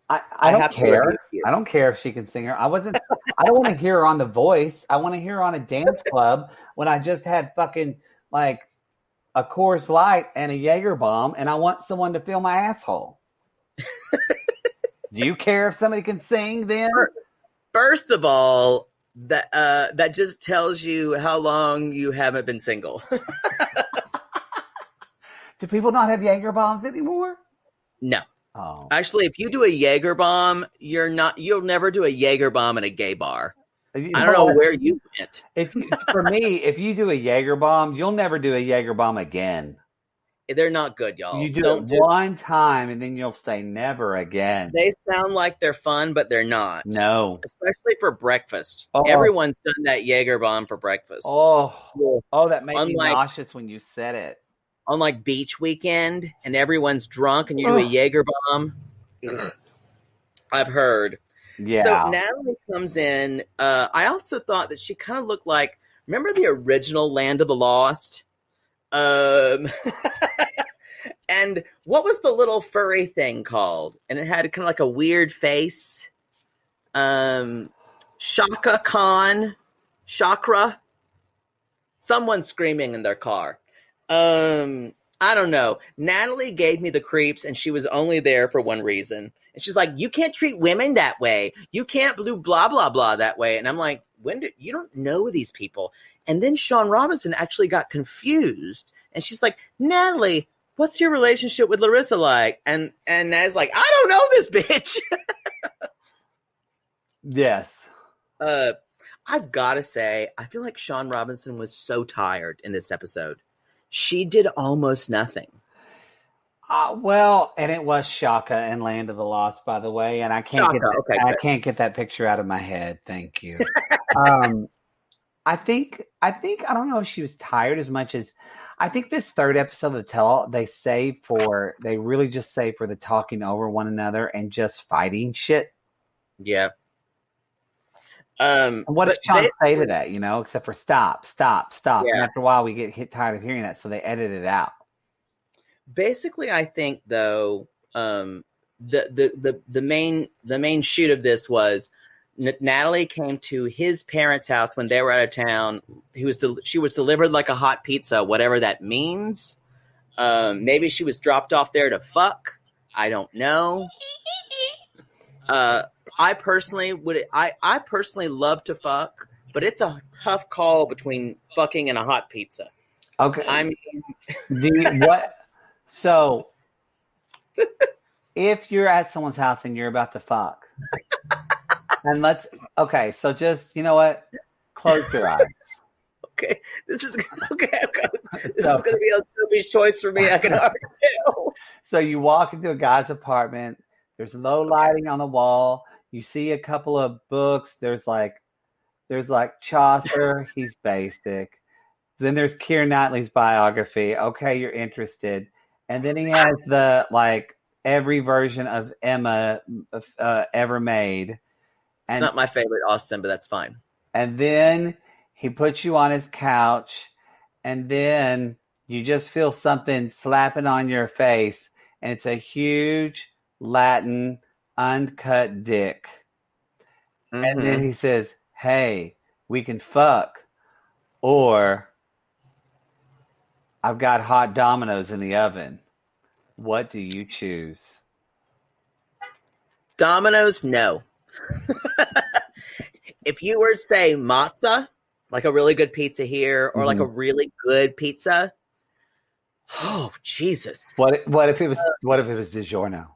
I don't care. I don't care if she can sing her. I don't want to hear her on The Voice. I want to hear her on a dance club when I just had fucking like a Coors Light and a Jaeger bomb and I want someone to fill my asshole. Do you care if somebody can sing then?
First of all, that just tells you how long you haven't been single.
Do people not have Jaeger bombs anymore?
No.
Oh.
Actually, if you do a Jaeger bomb, you'll never do a Jaeger bomb in a gay bar. I don't know where you went.
For me, if you do a Jaeger bomb, you'll never do a Jaeger bomb again.
They're not good, y'all.
You do it one time and then you'll say never again.
They sound like they're fun, but they're not.
No.
Especially for breakfast.
Oh.
Everyone's done that Jaeger bomb for breakfast.
Oh, that made me nauseous when you said it.
On like beach weekend and everyone's drunk and you do a Jaeger bomb. I've heard.
Yeah.
So Natalie comes in. I also thought that she kind of looked like, remember the original Land of the Lost? And what was the little furry thing called? And it had kind of like a weird face. Chakra. Someone screaming in their car. I don't know. Natalie gave me the creeps and she was only there for one reason. And she's like, you can't treat women that way. You can't do blah, blah, blah that way. And I'm like, you don't know these people. And then Sean Robinson actually got confused. And she's like, Natalie, what's your relationship with Larissa like? And Natalie's like, I don't know this bitch.
Yes.
I've got to say, I feel like Sean Robinson was so tired in this episode. She did almost nothing.
Well, and it was Shaka and Land of the Lost, by the way, and I can't get that picture out of my head. Thank you. I think I don't know if she was tired as much as I think this third episode of they really just save for the talking over one another and just fighting shit.
Yeah.
What did Sean say to that, except for stop. Yeah. And after a while we get tired of hearing that, so they edit it out.
Basically, I think though, the main shoot of this was Natalie came to his parents' house when they were out of town. She was delivered like a hot pizza, whatever that means. Maybe she was dropped off there to fuck. I don't know. I personally love to fuck, but it's a tough call between fucking and a hot pizza.
Okay.
I mean,
what? So, if you're at someone's house and you're about to fuck, and so just, you know what? Close your eyes.
Okay. This is okay. This is going to be a selfish choice for me. I can already tell.
So you walk into a guy's apartment. There's low lighting on the wall. You see a couple of books. There's like Chaucer. He's basic. Then there's Keira Knightley's biography. Okay, you're interested. And then he has the every version of Emma ever made.
It's not my favorite Austen, but that's fine.
And then he puts you on his couch, and then you just feel something slapping on your face, and it's a huge Latin uncut dick. Mm-hmm. And then he says, hey, we can fuck, or I've got hot Dominoes in the oven. What do you choose?
Dominoes, no. If you were to say matza, like a really good pizza here, or like a really good pizza, oh Jesus!
What if it was DiGiorno?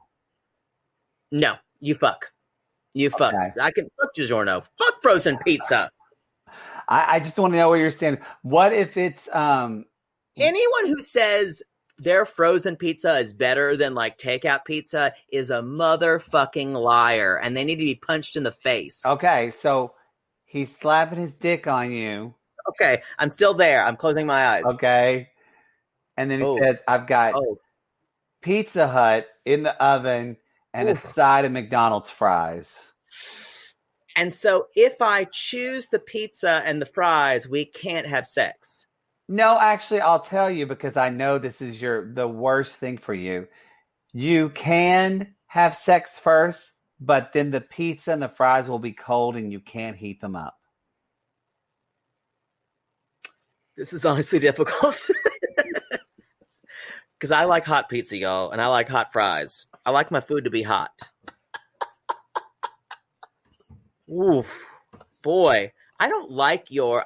No, you fuck. Okay. I can fuck DiGiorno. Fuck frozen pizza.
I just want to know where you're standing. What if it's
anyone who says their frozen pizza is better than takeout pizza is a motherfucking liar, and they need to be punched in the face.
Okay, so he's slapping his dick on you.
Okay, I'm still there. I'm closing my eyes.
Okay. And then he
Oh.
says, I've got
Oh,
Pizza Hut in the oven and a side of McDonald's fries.
and so if I choose the pizza and the fries, we can't have sex.
No, actually, I'll tell you because I know this is the worst thing for you. You can have sex first, but then the pizza and the fries will be cold and you can't heat them up.
This is honestly difficult. Because I like hot pizza, y'all, and I like hot fries. I like my food to be hot. Ooh, boy, I don't like your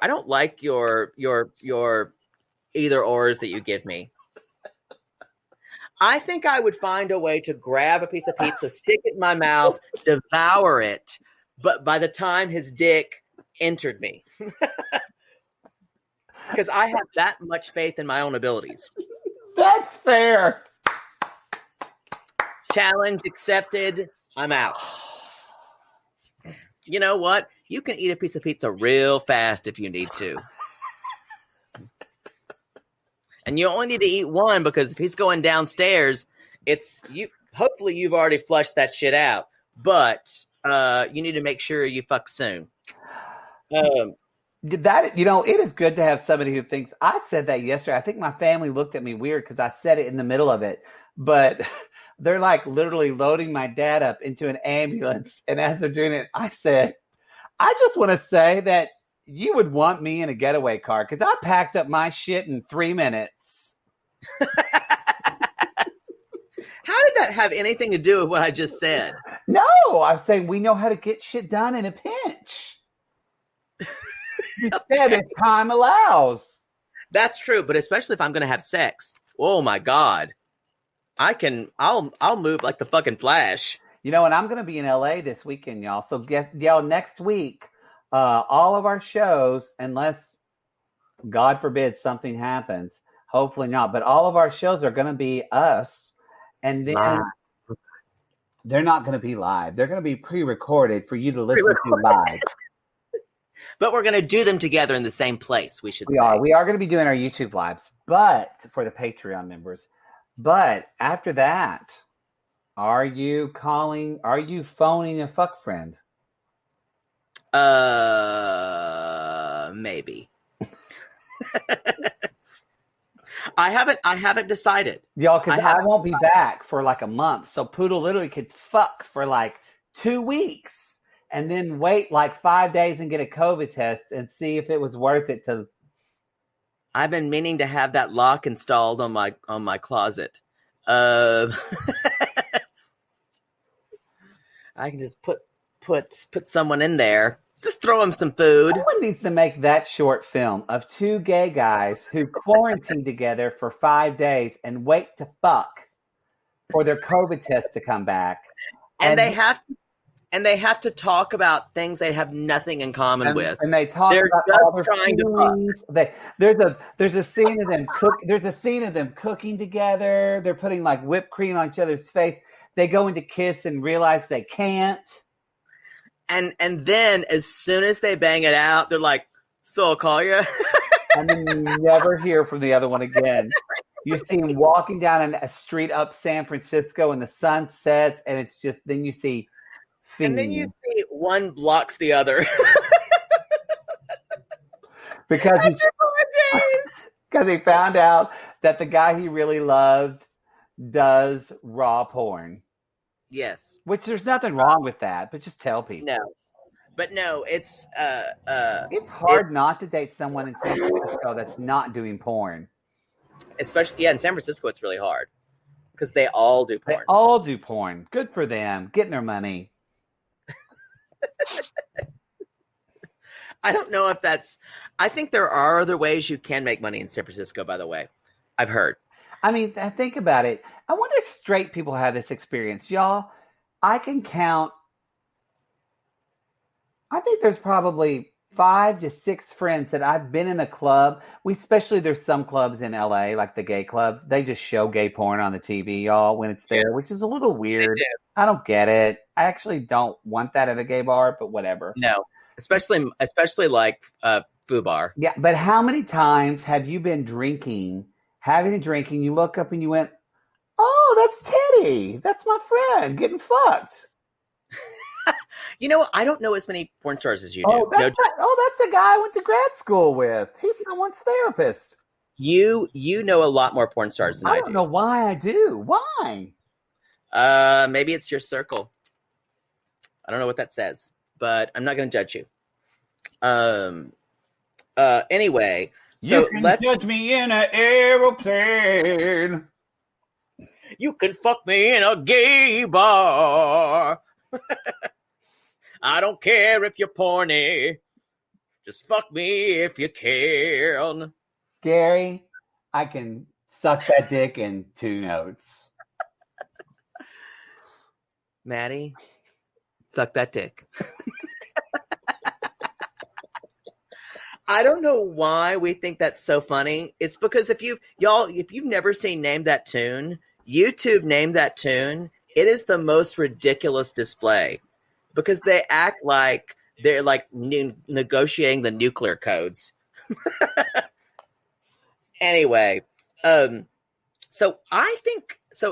either ors that you give me. I think I would find a way to grab a piece of pizza, stick it in my mouth, devour it, but by the time his dick entered me, because I have that much faith in my own abilities.
That's fair.
Challenge accepted. I'm out. You know what? You can eat a piece of pizza real fast if you need to. And you only need to eat one because if he's going downstairs, it's you. Hopefully you've already flushed that shit out. But you need to make sure you fuck soon.
That, it is good to have somebody who thinks. I said that yesterday. I think my family looked at me weird because I said it in the middle of it. But they're like literally loading my dad up into an ambulance. And as they're doing it, I said, I just want to say that you would want me in a getaway car because I packed up my shit in 3 minutes.
How did that have anything to do with what I just said?
No, I'm saying we know how to get shit done in a pinch. You said if time allows.
That's true, but especially if I'm going to have sex. Oh my God. I'll move like the fucking Flash.
And I'm going to be in LA this weekend, y'all. So y'all, next week, all of our shows, unless God forbid something happens, hopefully not, but all of our shows are going to be us. And then they're not going to be live. They're going to be pre-recorded for you to listen to live.
But we're going to do them together in the same place, we should say.
We are going to be doing our YouTube lives, but for the Patreon members. But after that, are you phoning a fuck friend?
Maybe. I haven't decided.
Y'all, because I won't be back for like a month. So Poodle literally could fuck for like 2 weeks and then wait like 5 days and get a COVID test and see if it was worth it to.
I've been meaning to have that lock installed on my closet. I can just put someone in there. Just throw him some food.
Someone needs to make that short film of 2 gay guys who quarantine together for 5 days and wait to fuck for their COVID test to come back.
And they have to talk about things they have nothing in common with.
And they talk about all their feelings. There's a scene of them There's a scene of them cooking together. They're putting like whipped cream on each other's face. They go into kiss and realize they can't.
And then as soon as they bang it out, they're like, "So I'll call you."
And then you never hear from the other one again. You see him walking down a street up San Francisco, and the sun sets, and it's just then you see.
And then you see one blocks the other.
because he found out that the guy he really loved does raw porn.
Yes.
Which there's nothing wrong with that, but just tell people.
No, it's
hard not to date someone in San Francisco that's not doing porn.
Especially, in San Francisco, it's really hard because they all do porn.
They all do porn. Good for them. Getting their money.
I don't know if I think there are other ways you can make money in San Francisco, by the way. I've heard.
I mean, think about it. I wonder if straight people have this experience. Y'all, I can count. I think there's probably 5 to 6 friends that I've been in a club. There's some clubs in LA, like the gay clubs. They just show gay porn on the TV, y'all, when it's there, which is a little weird. I don't get it. I actually don't want that at a gay bar, but whatever.
No, especially like Foo Bar.
Yeah, but how many times have you been drinking, having a drink, and you look up and you went, "Oh, that's Teddy. That's my friend getting fucked."
You know, I don't know as many porn stars as you do.
Oh, that's the guy I went to grad school with. He's someone's therapist.
You know a lot more porn stars than I do.
I don't know why I do. Why?
Maybe it's your circle. I don't know what that says, but I'm not going to judge you. Anyway, so
you can judge me in an aeroplane.
You can fuck me in a gay bar. I don't care if you're porny. Just fuck me if you can.
Gary, I can suck that dick in 2 notes.
Maddie, suck that dick. I don't know why we think that's so funny. It's because if you've never seen Name That Tune, YouTube Name That Tune, it is the most ridiculous display because they act like they're like negotiating the nuclear codes. Anyway, so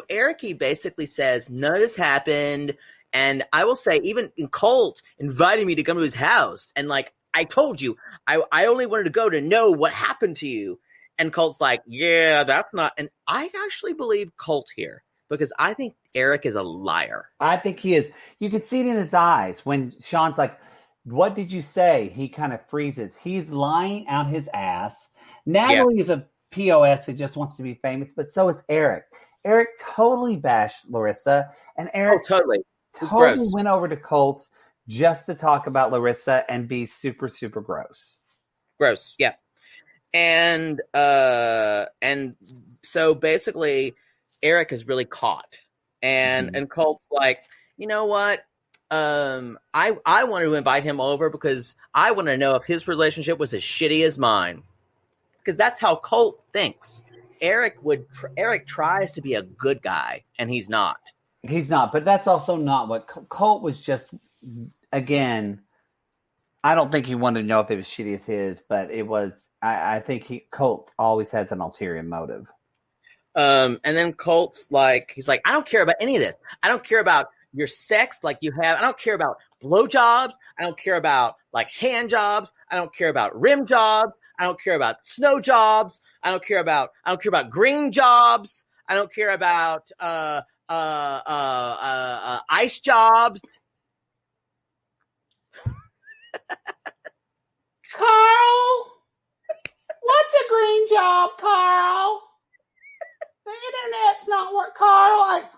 Eric, he basically says none of this happened. And I will say, even Colt invited me to come to his house. And like, I told you, I only wanted to go to know what happened to you. And Colt's like, yeah, that's not. And I actually believe Colt here because I think Eric is a liar.
I think he is. You can see it in his eyes when Sean's like, what did you say? He kind of freezes. He's lying out his ass. Natalie is a POS who just wants to be famous, but so is Eric. Eric totally bashed Larissa, and Eric totally went over to Colt just to talk about Larissa and be super, super gross.
Gross, yeah. And so basically Eric is really caught. And Colt's like, you know what? I wanted to invite him over because I want to know if his relationship was as shitty as mine. Because that's how Colt thinks. Eric tries to be a good guy, and he's not.
He's not, but that's also not what Colt was. Just again, I don't think he wanted to know if it was shitty as his, but it was. I think Colt always has an ulterior motive.
And then Colt's like, he's like, I don't care about any of this. I don't care about your sex like you have. I don't care about blowjobs. I don't care about like hand jobs. I don't care about rim jobs. I don't care about snow jobs. I don't care about green jobs. I don't care about ice jobs.
Carl, what's a green job, Carl? The internet's not working, Carl.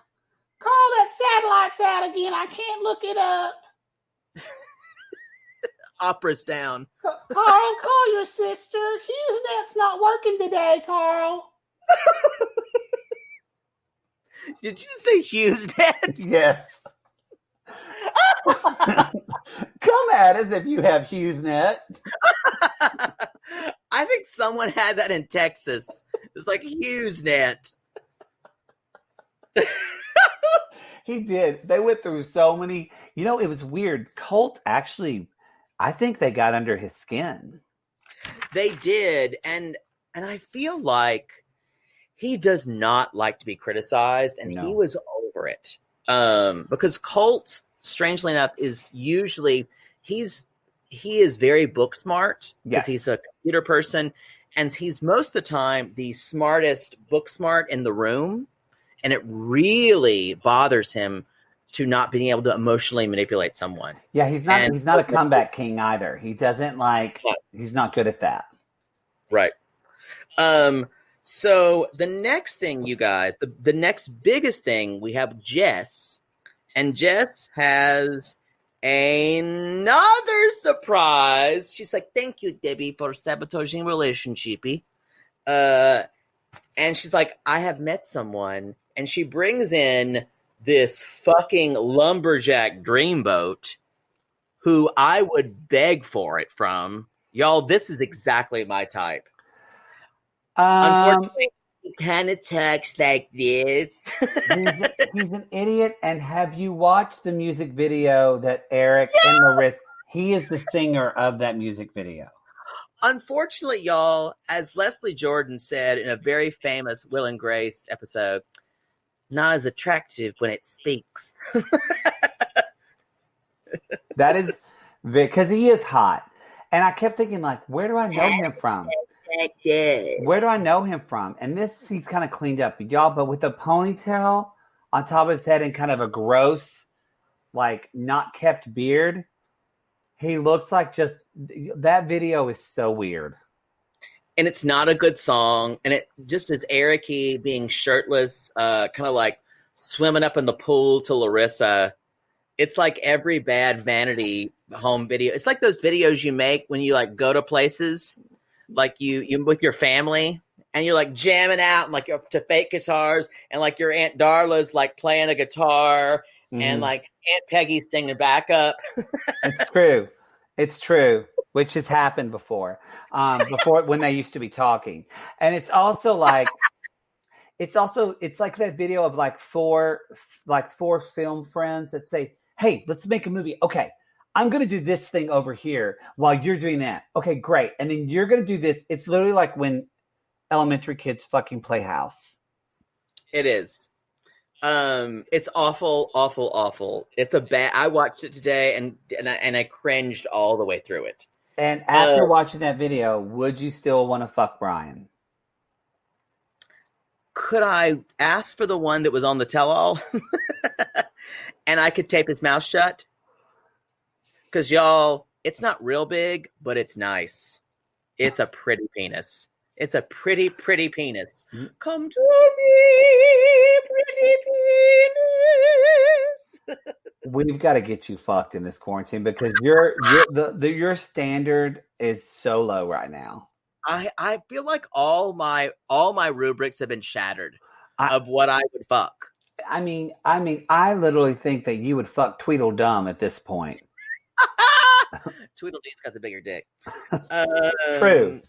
Carl, that satellite's out again. I can't look it up.
Opera's down.
Carl, call your sister. HughesNet's not working today, Carl.
Did you say HughesNet?
Yes. Come at us if you have HughesNet.
I think someone had that in Texas. It's like HughesNet.
He did. They went through so many. You know, it was weird. Colt actually, I think they got under his skin.
They did. And I feel like he does not like to be criticized. And he was over it. Because Colt, strangely enough, is usually, he is very book smart because he's a computer person. And he's most of the time the smartest book smart in the room. And it really bothers him to not being able to emotionally manipulate someone.
Yeah, he's not a comeback king either. He doesn't he's not good at that.
Right. So the next thing, you guys, the next biggest thing, we have Jess. And Jess has another surprise. She's like, thank you, Debbie, for sabotaging relationshipy. And she's like, I have met someone. And she brings in this fucking lumberjack dreamboat who I would beg for it from. Y'all, this is exactly my type. Unfortunately, he kind of talks like this.
he's an idiot. And have you watched the music video that Eric and Larissa? He is the singer of that music video.
unfortunately, y'all, as Leslie Jordan said in a very famous Will and Grace episode, not as attractive when it speaks.
That is because he is hot. And I kept thinking, like, where do I know him from? Where do I know him from? And this, he's kind of cleaned up, y'all, but with a ponytail on top of his head and kind of a gross, like, not kept beard, he looks like just, that video is so weird.
And it's not a good song. And it just is Eric-y being shirtless, kind of like swimming up in the pool to Larissa. It's like every bad vanity home video. It's like those videos you make when you like go to places, like you with your family, and you're like jamming out and like to fake guitars, and like your Aunt Darla's like playing a guitar, and like Aunt Peggy's singing backup.
It's true, which has happened before when they used to be talking. And it's also like, it's like that video of like four film friends that say, hey, let's make a movie. Okay, I'm going to do this thing over here while you're doing that. Okay, great. And then you're going to do this. It's literally like when elementary kids fucking play house.
It is. It's awful, awful, awful. It's a bad. I watched it today and I cringed all the way through it.
And after watching that video, would you still want to fuck Brian?
Could I ask for the one that was on the tell-all? And I could tape his mouth shut? Because, y'all, it's not real big, but it's nice. It's a pretty penis. It's a pretty, pretty penis. Come to me, pretty penis.
We've got to get you fucked in this quarantine because your standard is so low right now.
I feel like all my rubrics have been shattered of what I would fuck.
I mean, I literally think that you would fuck Tweedledum at this point.
Tweedledee's got the bigger dick.
True.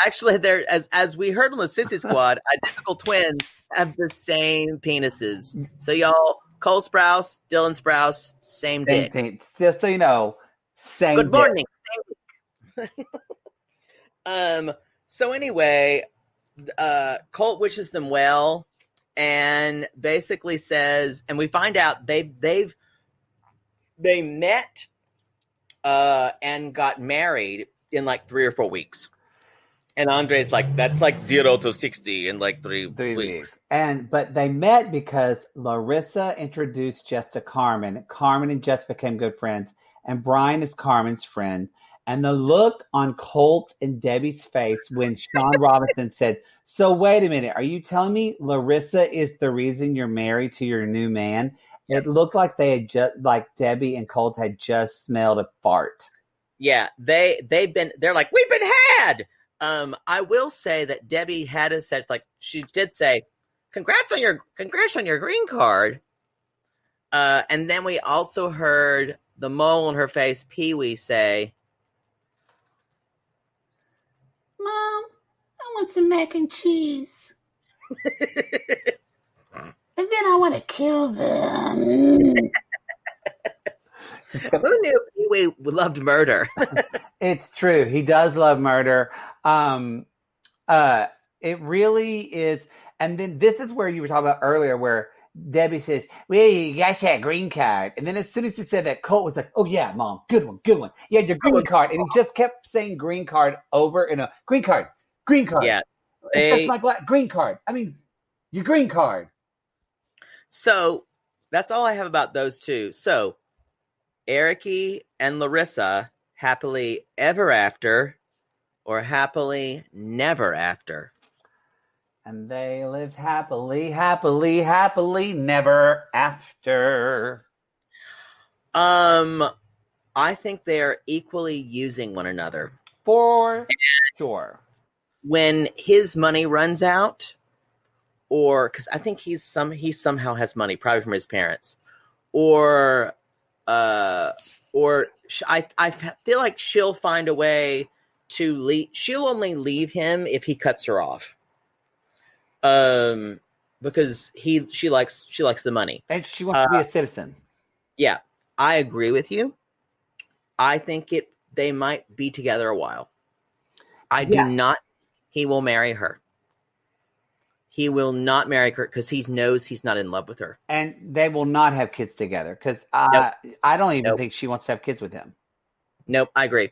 Actually, there as we heard on the Sissy Squad, identical twins have the same penises. So y'all, Cole Sprouse, Dylan Sprouse, same dick.
Just so you know, same.
Good morning. So anyway, Colt wishes them well and basically says, and we find out they met and got married in like 3 or 4 weeks. And Andre's like, that's like 0 to 60 in like 3 weeks.
But they met because Larissa introduced Jess to Carmen. Carmen and Jess became good friends. And Brian is Carmen's friend. And the look on Colt and Debbie's face when Sean Robinson said, so wait a minute, are you telling me Larissa is the reason you're married to your new man? It looked like they had just, like Debbie and Colt had just smelled a fart.
Yeah, they're like, we've been had. I will say that Debbie had a set, like she did say, congrats on your green card. And then we also heard the mole on her face, Pee Wee, say,
Mom, I want some mac and cheese. And then I want to kill them.
Who knew Pee Wee loved murder?
It's true. He does love murder. It really is. And then this is where you were talking about earlier where Debbie says, well, you got that green card. And then as soon as he said that, Colt was like, oh, yeah, Mom, good one. Yeah, your green card. And he just kept saying green card over and over. Green card.
Yeah.
It's just like green card. I mean, your green card.
So that's all I have about those two. So Eric and Larissa, happily ever after or happily never after.
And they lived happily, happily, happily, never after.
I think they are equally using one another.
For sure.
When his money runs out, or because I think he somehow has money, probably from his parents, or I feel like she'll find a way to leave. She'll only leave him if he cuts her off. Because she likes the money.
And she wants to be a citizen.
Yeah, I agree with you. I think they might be together a while. I do not. He will marry her. He will not marry her because he knows he's not in love with her.
And they will not have kids together because
Nope.
I don't even think she wants to have kids with him.
Nope, I agree.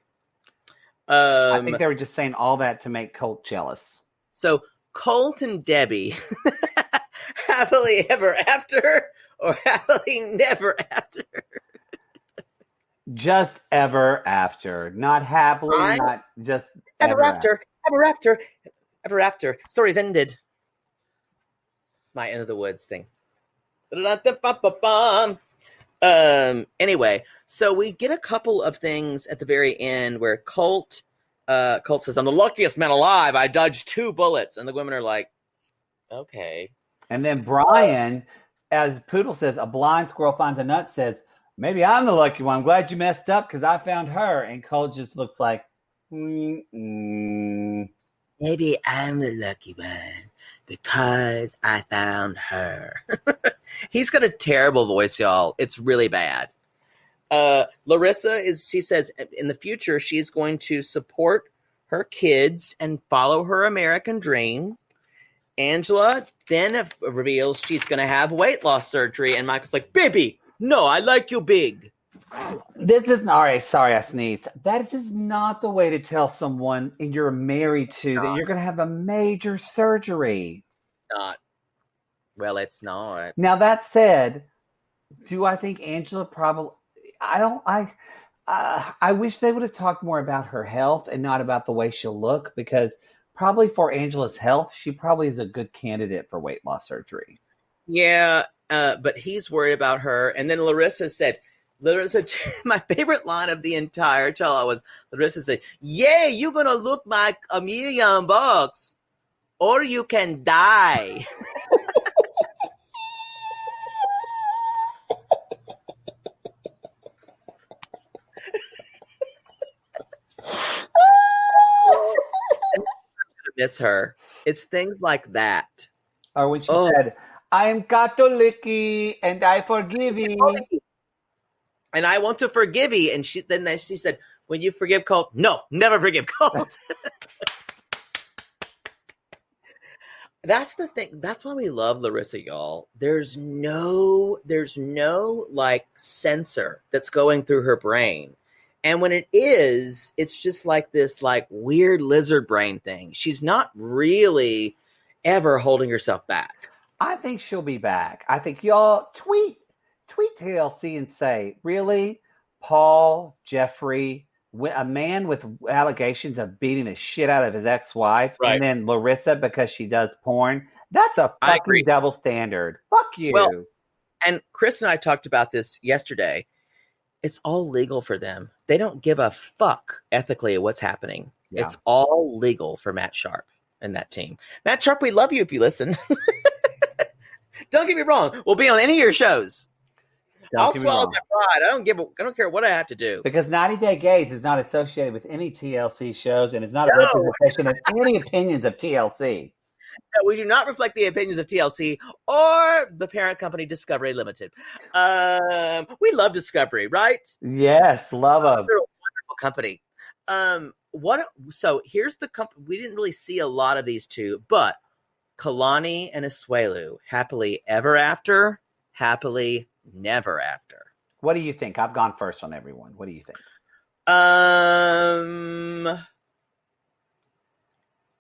I think they were just saying all that to make Colt jealous.
So Colt and Debbie, happily ever after or happily never after?
Just ever after. Not happily, not just
ever after. Ever after. Ever after. Story's ended. It's my end of the woods thing. Anyway, so we get a couple of things at the very end where Colt says, I'm the luckiest man alive. I dodged 2 bullets. And the women are like, okay.
And then Brian, as Poodle says, a blind squirrel finds a nut, says, maybe I'm the lucky one. I'm glad you messed up because I found her. And Colt just looks like, maybe
I'm the lucky one because I found her. He's got a terrible voice, y'all. It's really bad. Larissa she says in the future, she's going to support her kids and follow her American dream. Angela then reveals she's going to have weight loss surgery. And Michael's like, baby, no, I like you big.
This is all right. Sorry, I sneezed. That is not the way to tell someone you're married to that you're going to have a major surgery.
It's not. Well, it's not.
Now that said, do I think Angela probably? I wish they would have talked more about her health and not about the way she'll look, because probably for Angela's health, she probably is a good candidate for weight loss surgery.
Yeah, but he's worried about her. And then Larissa, my favorite line of the entire tell was, Larissa said, yeah, you're going to look like $1 million or you can die. Miss her. It's things like that.
Or when she said, I am Catholic and I forgive you.
And I want to forgive you. And she said, when you forgive Colt, no, never forgive Colt. That's the thing. That's why we love Larissa, y'all. There's no like censor that's going through her brain. And when it is, it's just like this like weird lizard brain thing. She's not really ever holding herself back.
I think she'll be back. I think y'all tweet TLC and say, really? Paul, Jeffrey, a man with allegations of beating the shit out of his ex-wife, right, and then Larissa because she does porn. That's a fucking double standard. Fuck you.
Well, and Chris and I talked about this yesterday. It's all legal for them. They don't give a fuck ethically of what's happening. Yeah. It's all legal for Matt Sharp and that team. Matt Sharp, we love you if you listen. Don't get me wrong. We'll be on any of your shows. I'll swallow my pride. I don't care what I have to do.
Because 90 Day Gays is not associated with any TLC shows and is not a representation of any opinions of TLC.
No, we do not reflect the opinions of TLC or the parent company Discovery Limited. We love Discovery, right?
Yes, love them.
They're a wonderful company. So here's the company. We didn't really see a lot of these two, but Kalani and Asuelu, happily ever after, happily never after.
What do you think? I've gone first on everyone. What do you think?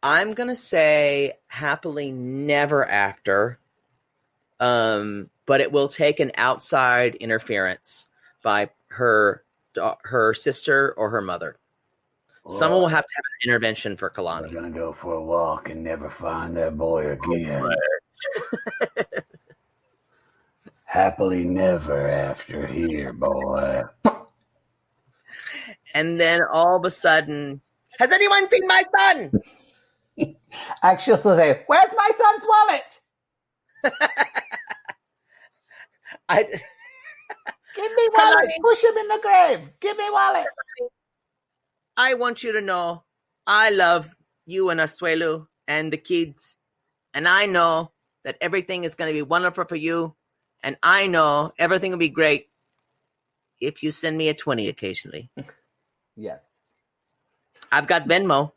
I'm going to say happily never after, but it will take an outside interference by her sister or her mother. Someone will have to have an intervention for Kalani.
We're going to go for a walk and never find that boy again. Happily never after here, boy.
And then all of a sudden, has anyone seen my son?
Actually, she'll say, where's my son's wallet? Give me wallet. Push him in the grave. Give me wallet.
I want you to know I love you and Asuelu and the kids. And I know that everything is going to be wonderful for you. And I know everything will be great if you send me a 20 occasionally.
Yes.
I've got Venmo.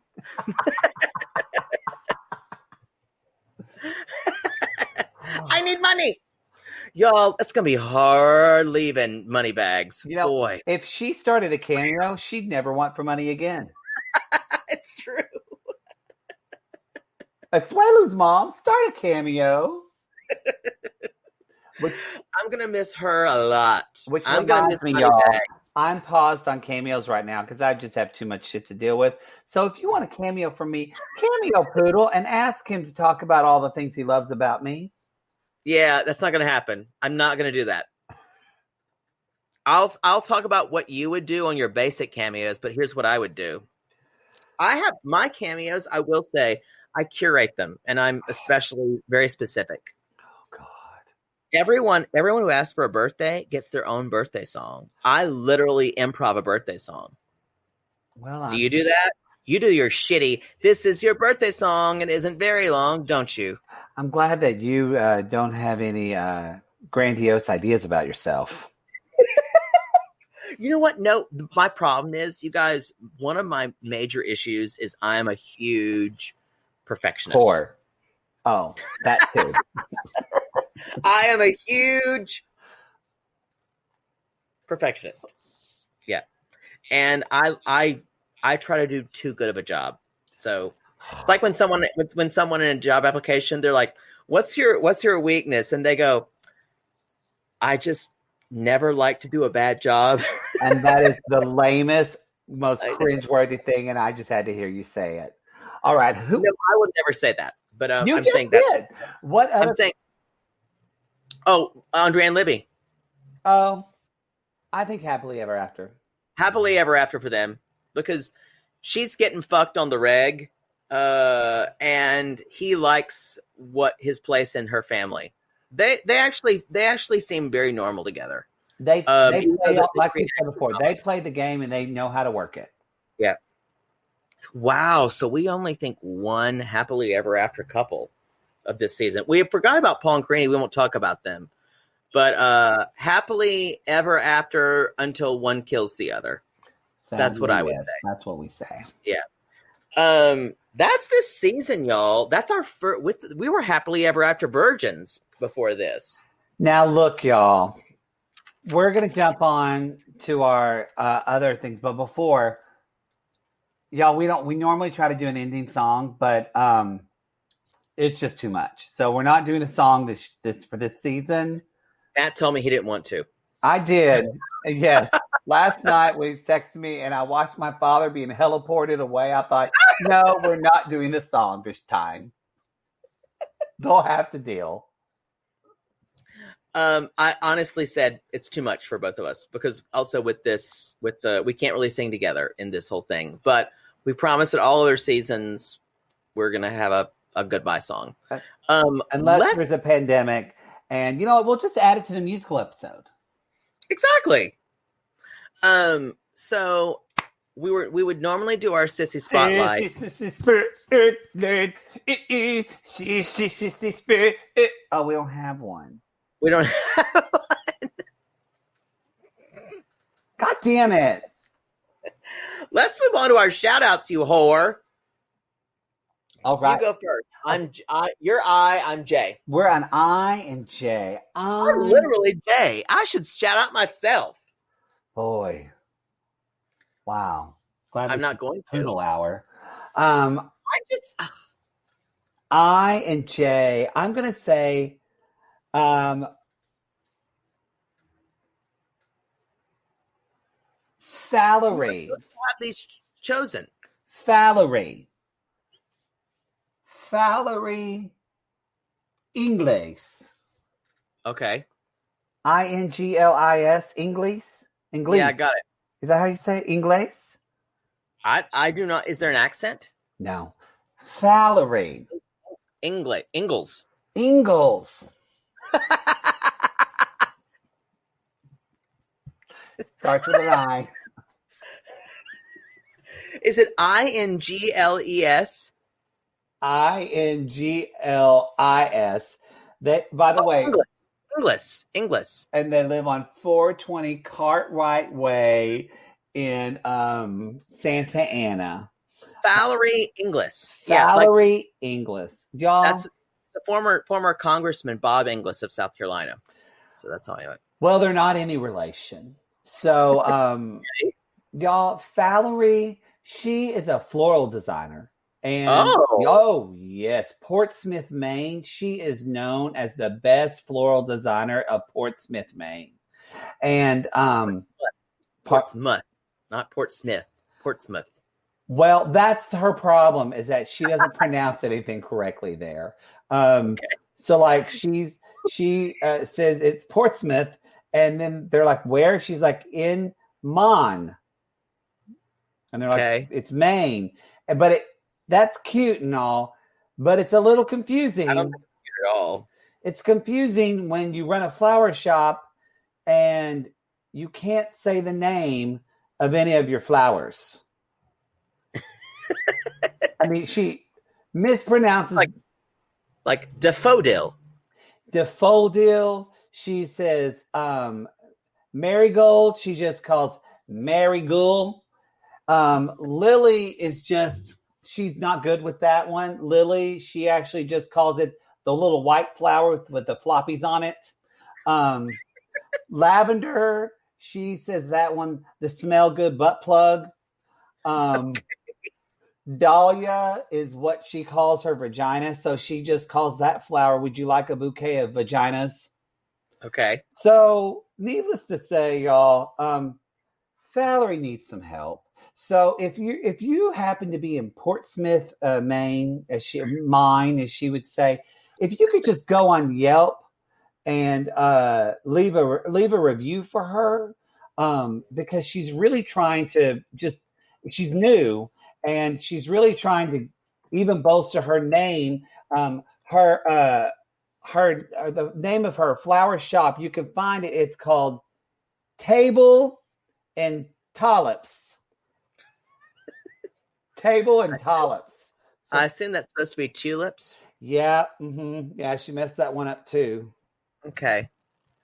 I need money. Y'all, it's going to be hard leaving money bags.
You know,
Boy,
if she started a cameo, she'd never want for money again.
it's true.
Asuelu's mom, start a cameo.
I'm going to miss her a lot.
Which
I'm going to
reminds
miss
me,
money
y'all,
bags.
I'm paused on cameos right now because I just have too much shit to deal with. So if you want a cameo from me, cameo Poodle and ask him to talk about all the things he loves about me.
Yeah, that's not going to happen. I'm not going to do that. I'll talk about what you would do on your basic cameos, but here's what I would do. I have my cameos, I will say, I curate them, and I'm especially very specific.
Oh, God.
Everyone who asks for a birthday gets their own birthday song. I literally improv a birthday song.
Well,
Do you do that? You do your shitty, this is your birthday song and isn't very long, don't you?
I'm glad that you don't have any grandiose ideas about yourself.
You know what? No, my problem is, you guys, one of my major issues is I'm a huge perfectionist.
Poor. Oh, that too.
I am a huge perfectionist. Yeah. And I try to do too good of a job. So it's like when someone in a job application, they're like, what's your weakness? And they go, I just never like to do a bad job.
And that is the lamest, most cringeworthy thing. And I just had to hear you say it. All right.
No, I would never say that. But
You
I'm
just
saying
did.
that.
What other?
I'm saying, Andre and Libby.
Oh, I think happily ever after.
Happily ever after for them, because she's getting fucked on the reg, and he likes what his place in her family. They actually seem very normal together.
They play, like we
we
said before, they play the game and they know how to work it.
Yeah. Wow. So we only think one happily ever after couple of this season. We forgot about Paul and Karini. We won't talk about them. But happily ever after until one kills the other. That's what I would say.
That's what we say.
Yeah. That's this season, y'all. That's our first. We were happily ever after virgins before this.
Now, look, y'all. We're gonna jump on to our other things, but before, y'all, we normally try to do an ending song, but it's just too much. So we're not doing a song this for this season.
Matt told me he didn't want to.
I did. Yes. Last night when he texted me and I watched my father being heliported away, I thought, no, we're not doing the song this time. They'll have to deal.
I honestly said it's too much for both of us, because also we can't really sing together in this whole thing. But we promise that all other seasons we're gonna have a goodbye song.
Unless there's a pandemic, and you know what, we'll just add it to the musical episode.
Exactly. So we would normally do our sissy spotlight.
Oh, we don't have one.
We don't have one.
God damn it.
Let's move on to our shout outs, you whore.
All right.
You go first. You're I, I'm Jay.
We're on I and J.
I'm literally Jay. I should shout out myself.
Boy. Wow. Glad
I'm not going to.
Poodle hour.
I
and J. I'm going to say Valerie.
Let's have these chosen.
Valerie Inglis.
Okay.
Inglis. Inglis.
Yeah, I got it.
Is that how you say it? Inglis?
I do not. Is there an accent?
No. Valerie.
Ingles.
Starts with an I.
Is it INGLES?
INGLIS. That, by the way,
Inglis.
And they live on 420 Cartwright Way in Santa Ana.
Valerie Inglis.
Valerie Inglis. Y'all.
That's the former Congressman Bob Inglis of South Carolina. So that's how I went.
Well, they're not any relation. So, y'all, Valerie, she is a floral designer. And yes, Portsmouth, Maine. She is known as the best floral designer of Portsmouth, Maine. And
Portsmouth, not Portsmouth. Portsmouth.
Well, that's her problem, is that she doesn't pronounce anything correctly there. So like she says it's Portsmouth, and then they're like, where? She's like, in Mon. And they're like, it's Maine. But that's cute and all, but it's a little confusing.
I don't think it's cute at all.
It's confusing when you run a flower shop and you can't say the name of any of your flowers. I mean, she mispronounces
like daffodil.
Daffodil. She says marigold. She just calls marigold. Lily is just, she's not good with that one. Lily, she actually just calls it the little white flower with the floppies on it. Lavender, she says that one, the smell good butt plug. Dahlia is what she calls her vagina. So she just calls that flower, would you like a bouquet of vaginas?
Okay.
So needless to say, y'all, Valerie needs some help. So if you happen to be in Portsmouth, Maine, as she would say, if you could just go on Yelp and leave a review for her, because she's really trying to she's new and she's really trying to even bolster her name. The name of her flower shop, you can find it. It's called Table and Tulips. Table and Tulips. So,
I assume that's supposed to be tulips.
Yeah. Mm-hmm. Yeah, she messed that one up too.
Okay.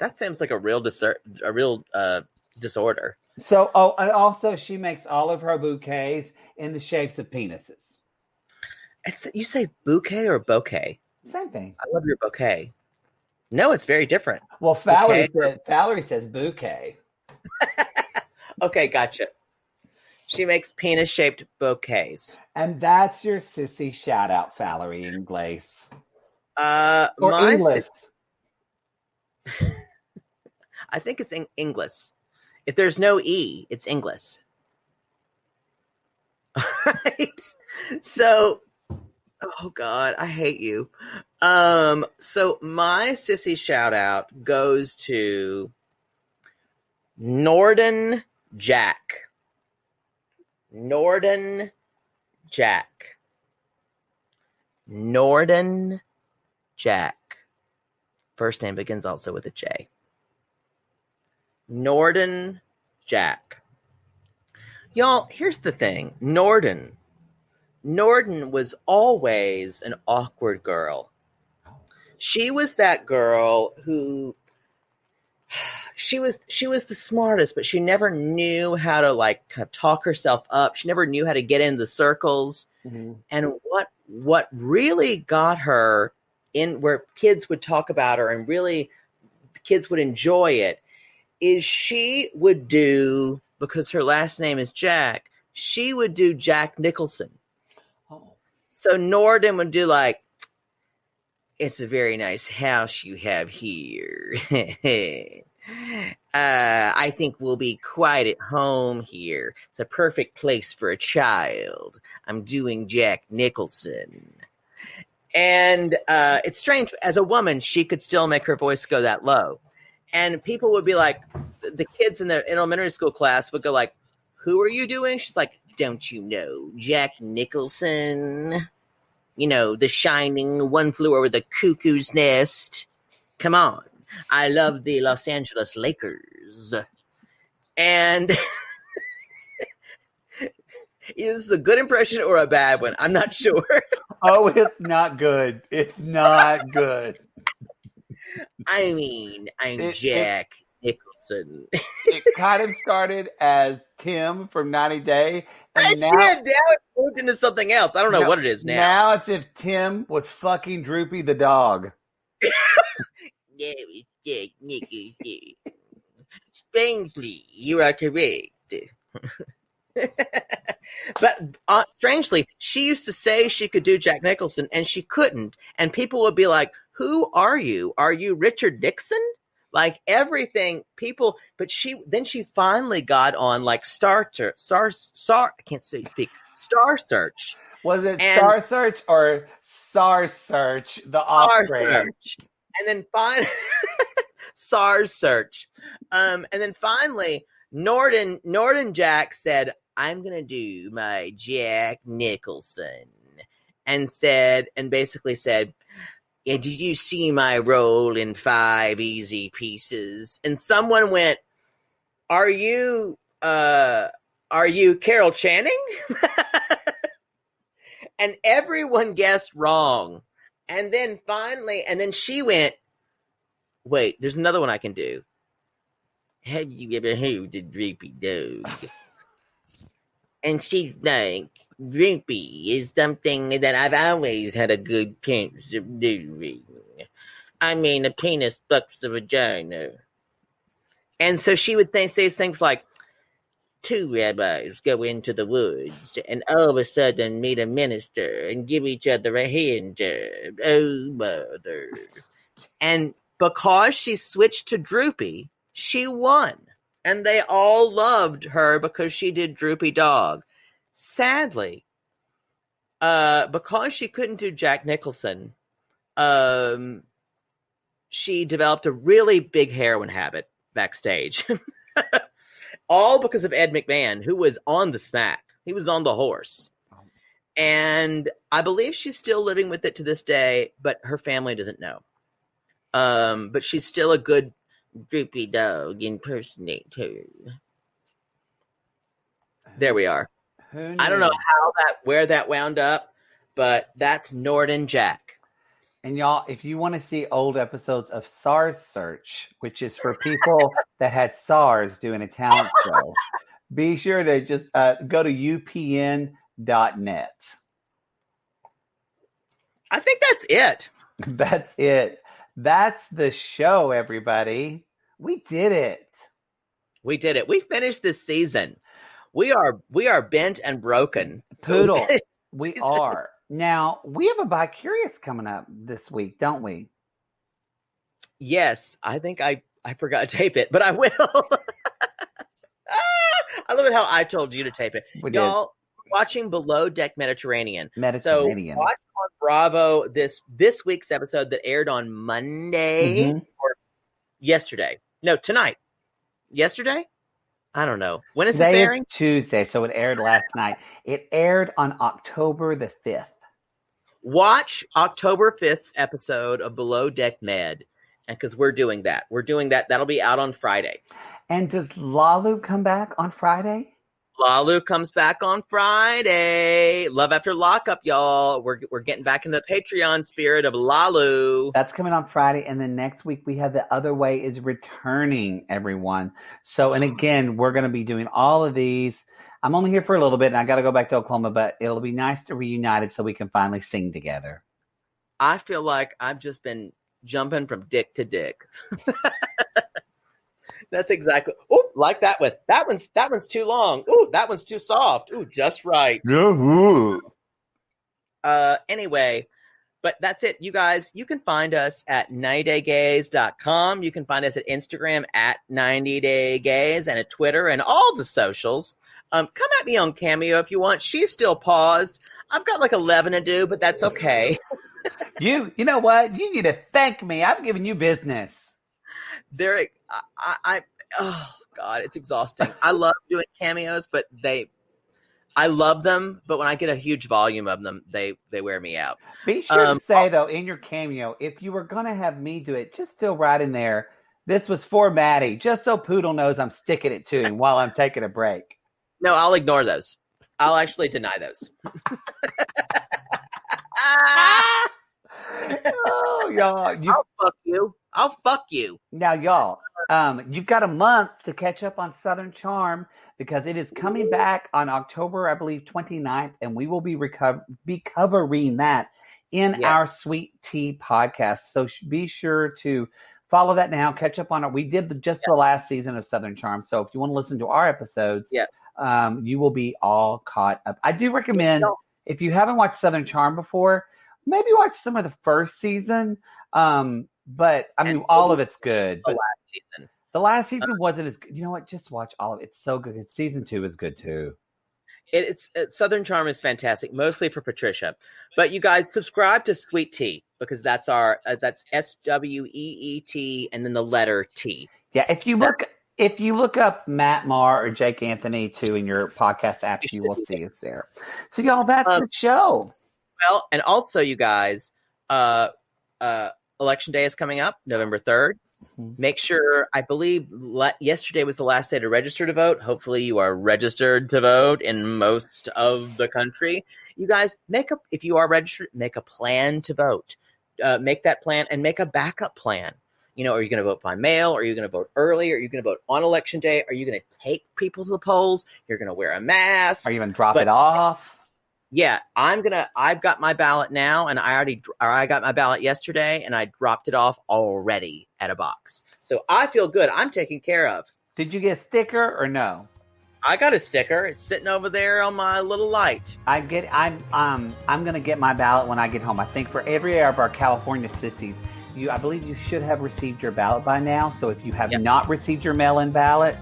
That seems like a real disorder.
So, and also she makes all of her bouquets in the shapes of penises.
You say bouquet or bouquet?
Same thing.
I love your bouquet. No, it's very different.
Well, Valerie says bouquet.
Okay, gotcha. She makes penis-shaped bouquets.
And that's your sissy shout-out, Valerie Inglis.
Or
Inglis.
I think it's Inglis. If there's no E, it's Inglis. All right. So, oh God, I hate you. So my sissy shout-out goes to Norden Jack. Norden Jack. Norden Jack. First name begins also with a J. Norden Jack. Y'all, here's the thing. Norden was always an awkward girl. She was that girl who she was the smartest, but she never knew how to like kind of talk herself up. She never knew how to get into the circles. Mm-hmm. And what really got her in where kids would talk about her and really the kids would enjoy it is she would do, because her last name is Jack, she would do Jack Nicholson. Oh. So Norden would do like, it's a very nice house you have here. I think we'll be quite at home here. It's a perfect place for a child. I'm doing Jack Nicholson. And it's strange. As a woman, she could still make her voice go that low. And people would be like, the kids in the elementary school class would go like, who are you doing? She's like, don't you know Jack Nicholson? You know, The Shining, One Flew Over the Cuckoo's Nest. Come on. I love the Los Angeles Lakers. And is this a good impression or a bad one? I'm not sure.
Oh, it's not good. It's not good.
I mean, I'm Jack Nicholson.
It kind of started as Tim from 90 Day, and now
it moved into something else. I don't know what it is now.
Now it's if Tim was fucking Droopy the dog.
No, it's Jack Nicholson. Strangely, you are correct. But strangely, she used to say she could do Jack Nicholson, and she couldn't. And people would be like, "Who are you? Are you Richard Nixon?" Like everything, people. But she finally got on like Star. I can't speak. Star Search.
Was it Star Search or SAR Search? The offspring.
Search. And then finally, SARS Search. And then finally, Norton Jack said, "I'm gonna do my Jack Nicholson," and basically said, "Yeah, did you see my role in 5 Easy Pieces?" And someone went, Are you Carol Channing?" And everyone guessed wrong. And then she went, "Wait, there's another one I can do. Have you ever heard the Droopy dog?" And she's like, "Droopy is something that I've always had a good chance of doing. I mean, a penis fucks the vagina." And so she would say things like, 2 rabbis go into the woods and all of a sudden meet a minister and give each other a hand job. Oh, mother. And because she switched to Droopy, she won. And they all loved her because she did Droopy Dog. Sadly, because she couldn't do Jack Nicholson, she developed a really big heroin habit backstage. All because of Ed McMahon, who was on the smack. He was on the horse. And I believe she's still living with it to this day, but her family doesn't know. But she's still a good Droopy Dog impersonator. There we are. I don't know where that wound up, but that's Norton Jack.
And y'all, if you want to see old episodes of SARS Search, which is for people that had SARS doing a talent show, be sure to just go to upn.net.
I think that's it.
That's it. That's the show, everybody. We did it.
We did it. We finished this season. We are bent and broken.
Poodle. We are. Now, we have a Bi-Curious coming up this week, don't we?
Yes. I think I forgot to tape it, but I will. I love it how I told you to tape it. Y'all, watching Below Deck Mediterranean. So watch on Bravo this week's episode that aired on Monday or yesterday. No, tonight. Yesterday? I don't know. When is this airing?
Tuesday, so it aired last night. It aired on October the 5th.
Watch October 5th's episode of Below Deck Med, and because we're doing that. That'll be out on Friday.
And does Lalu come back on Friday?
Lalu comes back on Friday. Love After Lockup, y'all. We're getting back in the Patreon spirit of Lalu.
That's coming on Friday. And then next week we have The Other Way is returning, everyone. So, and again, we're going to be doing all of these. I'm only here for a little bit and I got to go back to Oklahoma, but it'll be nice to reunite so we can finally sing together.
I feel like I've just been jumping from dick to dick. That's exactly. Oh, like that one. That one's too long. Ooh, that one's too soft. Ooh, just right. Anyway, but that's it, you guys. You can find us at 90daygays.com. You can find us at Instagram at 90daygays and at Twitter and all the socials. Come at me on Cameo if you want. She's still paused. I've got like 11 to do, but that's okay.
You know what? You need to thank me. I've given you business.
Oh God, it's exhausting. I love doing cameos, but I love them, but when I get a huge volume of them, they wear me out.
Be sure to say though, in your cameo, if you were going to have me do it, just still write in there, this was for Maddie, just so Poodle knows I'm sticking it to him while I'm taking a break.
No, I'll ignore those. I'll actually deny those.
Oh, y'all.
I'll fuck you. I'll fuck you.
Now, y'all, you've got a month to catch up on Southern Charm because it is coming back on October, I believe, 29th, and we will be covering that in our Sweet Tea podcast. So be sure to follow that now. Catch up on it. We did the last season of Southern Charm. So if you want to listen to our episodes, you will be all caught up. I do recommend, if you haven't watched Southern Charm before, maybe watch some of the first season. But I mean, all of it's good. But the last season wasn't as good. You know what? Just watch all of it. It's so good. Season 2 is good too.
It's Southern Charm is fantastic, mostly for Patricia. But you guys subscribe to Sweet Tea because that's our that's SWEET and then the letter T.
Yeah, if you look up Matt Marr or Jake Anthony too in your podcast app, you will see it's there. So y'all, that's the show.
Well, and also you guys, Election Day is coming up, November 3rd. Mm-hmm. Make sure, I believe yesterday was the last day to register to vote. Hopefully you are registered to vote in most of the country. You guys, if you are registered, make a plan to vote. Make that plan and make a backup plan. You know, are you going to vote by mail? Are you going to vote early? Are you going to vote on Election Day? Are you going to take people to the polls? You're going to wear a mask?
Are you going to drop it off?
Yeah, I've got my ballot now, and I got my ballot yesterday, and I dropped it off already at a box. So I feel good. I'm taken care of.
Did you get a sticker or no?
I got a sticker. It's sitting over there on my little light.
I'm gonna get my ballot when I get home. I think for every of our California sissies, I believe you should have received your ballot by now. So if you have not received your mail-in ballot,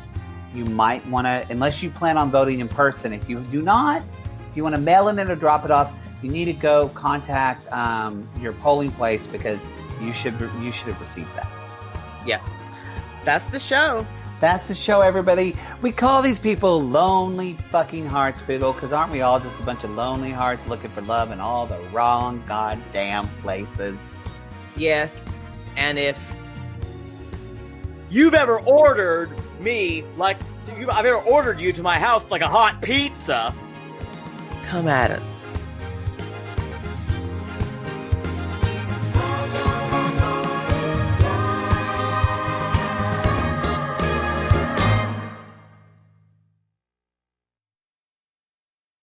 you might want to, unless you plan on voting in person. If you do not, if you want to mail it in or drop it off, you need to go contact your polling place because you should have received that.
Yeah, that's the show.
That's the show, everybody. We call these people lonely fucking hearts, Fiddle, because aren't we all just a bunch of lonely hearts looking for love in all the wrong goddamn places?
Yes, and if you've ever ordered me I've ever ordered you to my house like a hot pizza, come at us.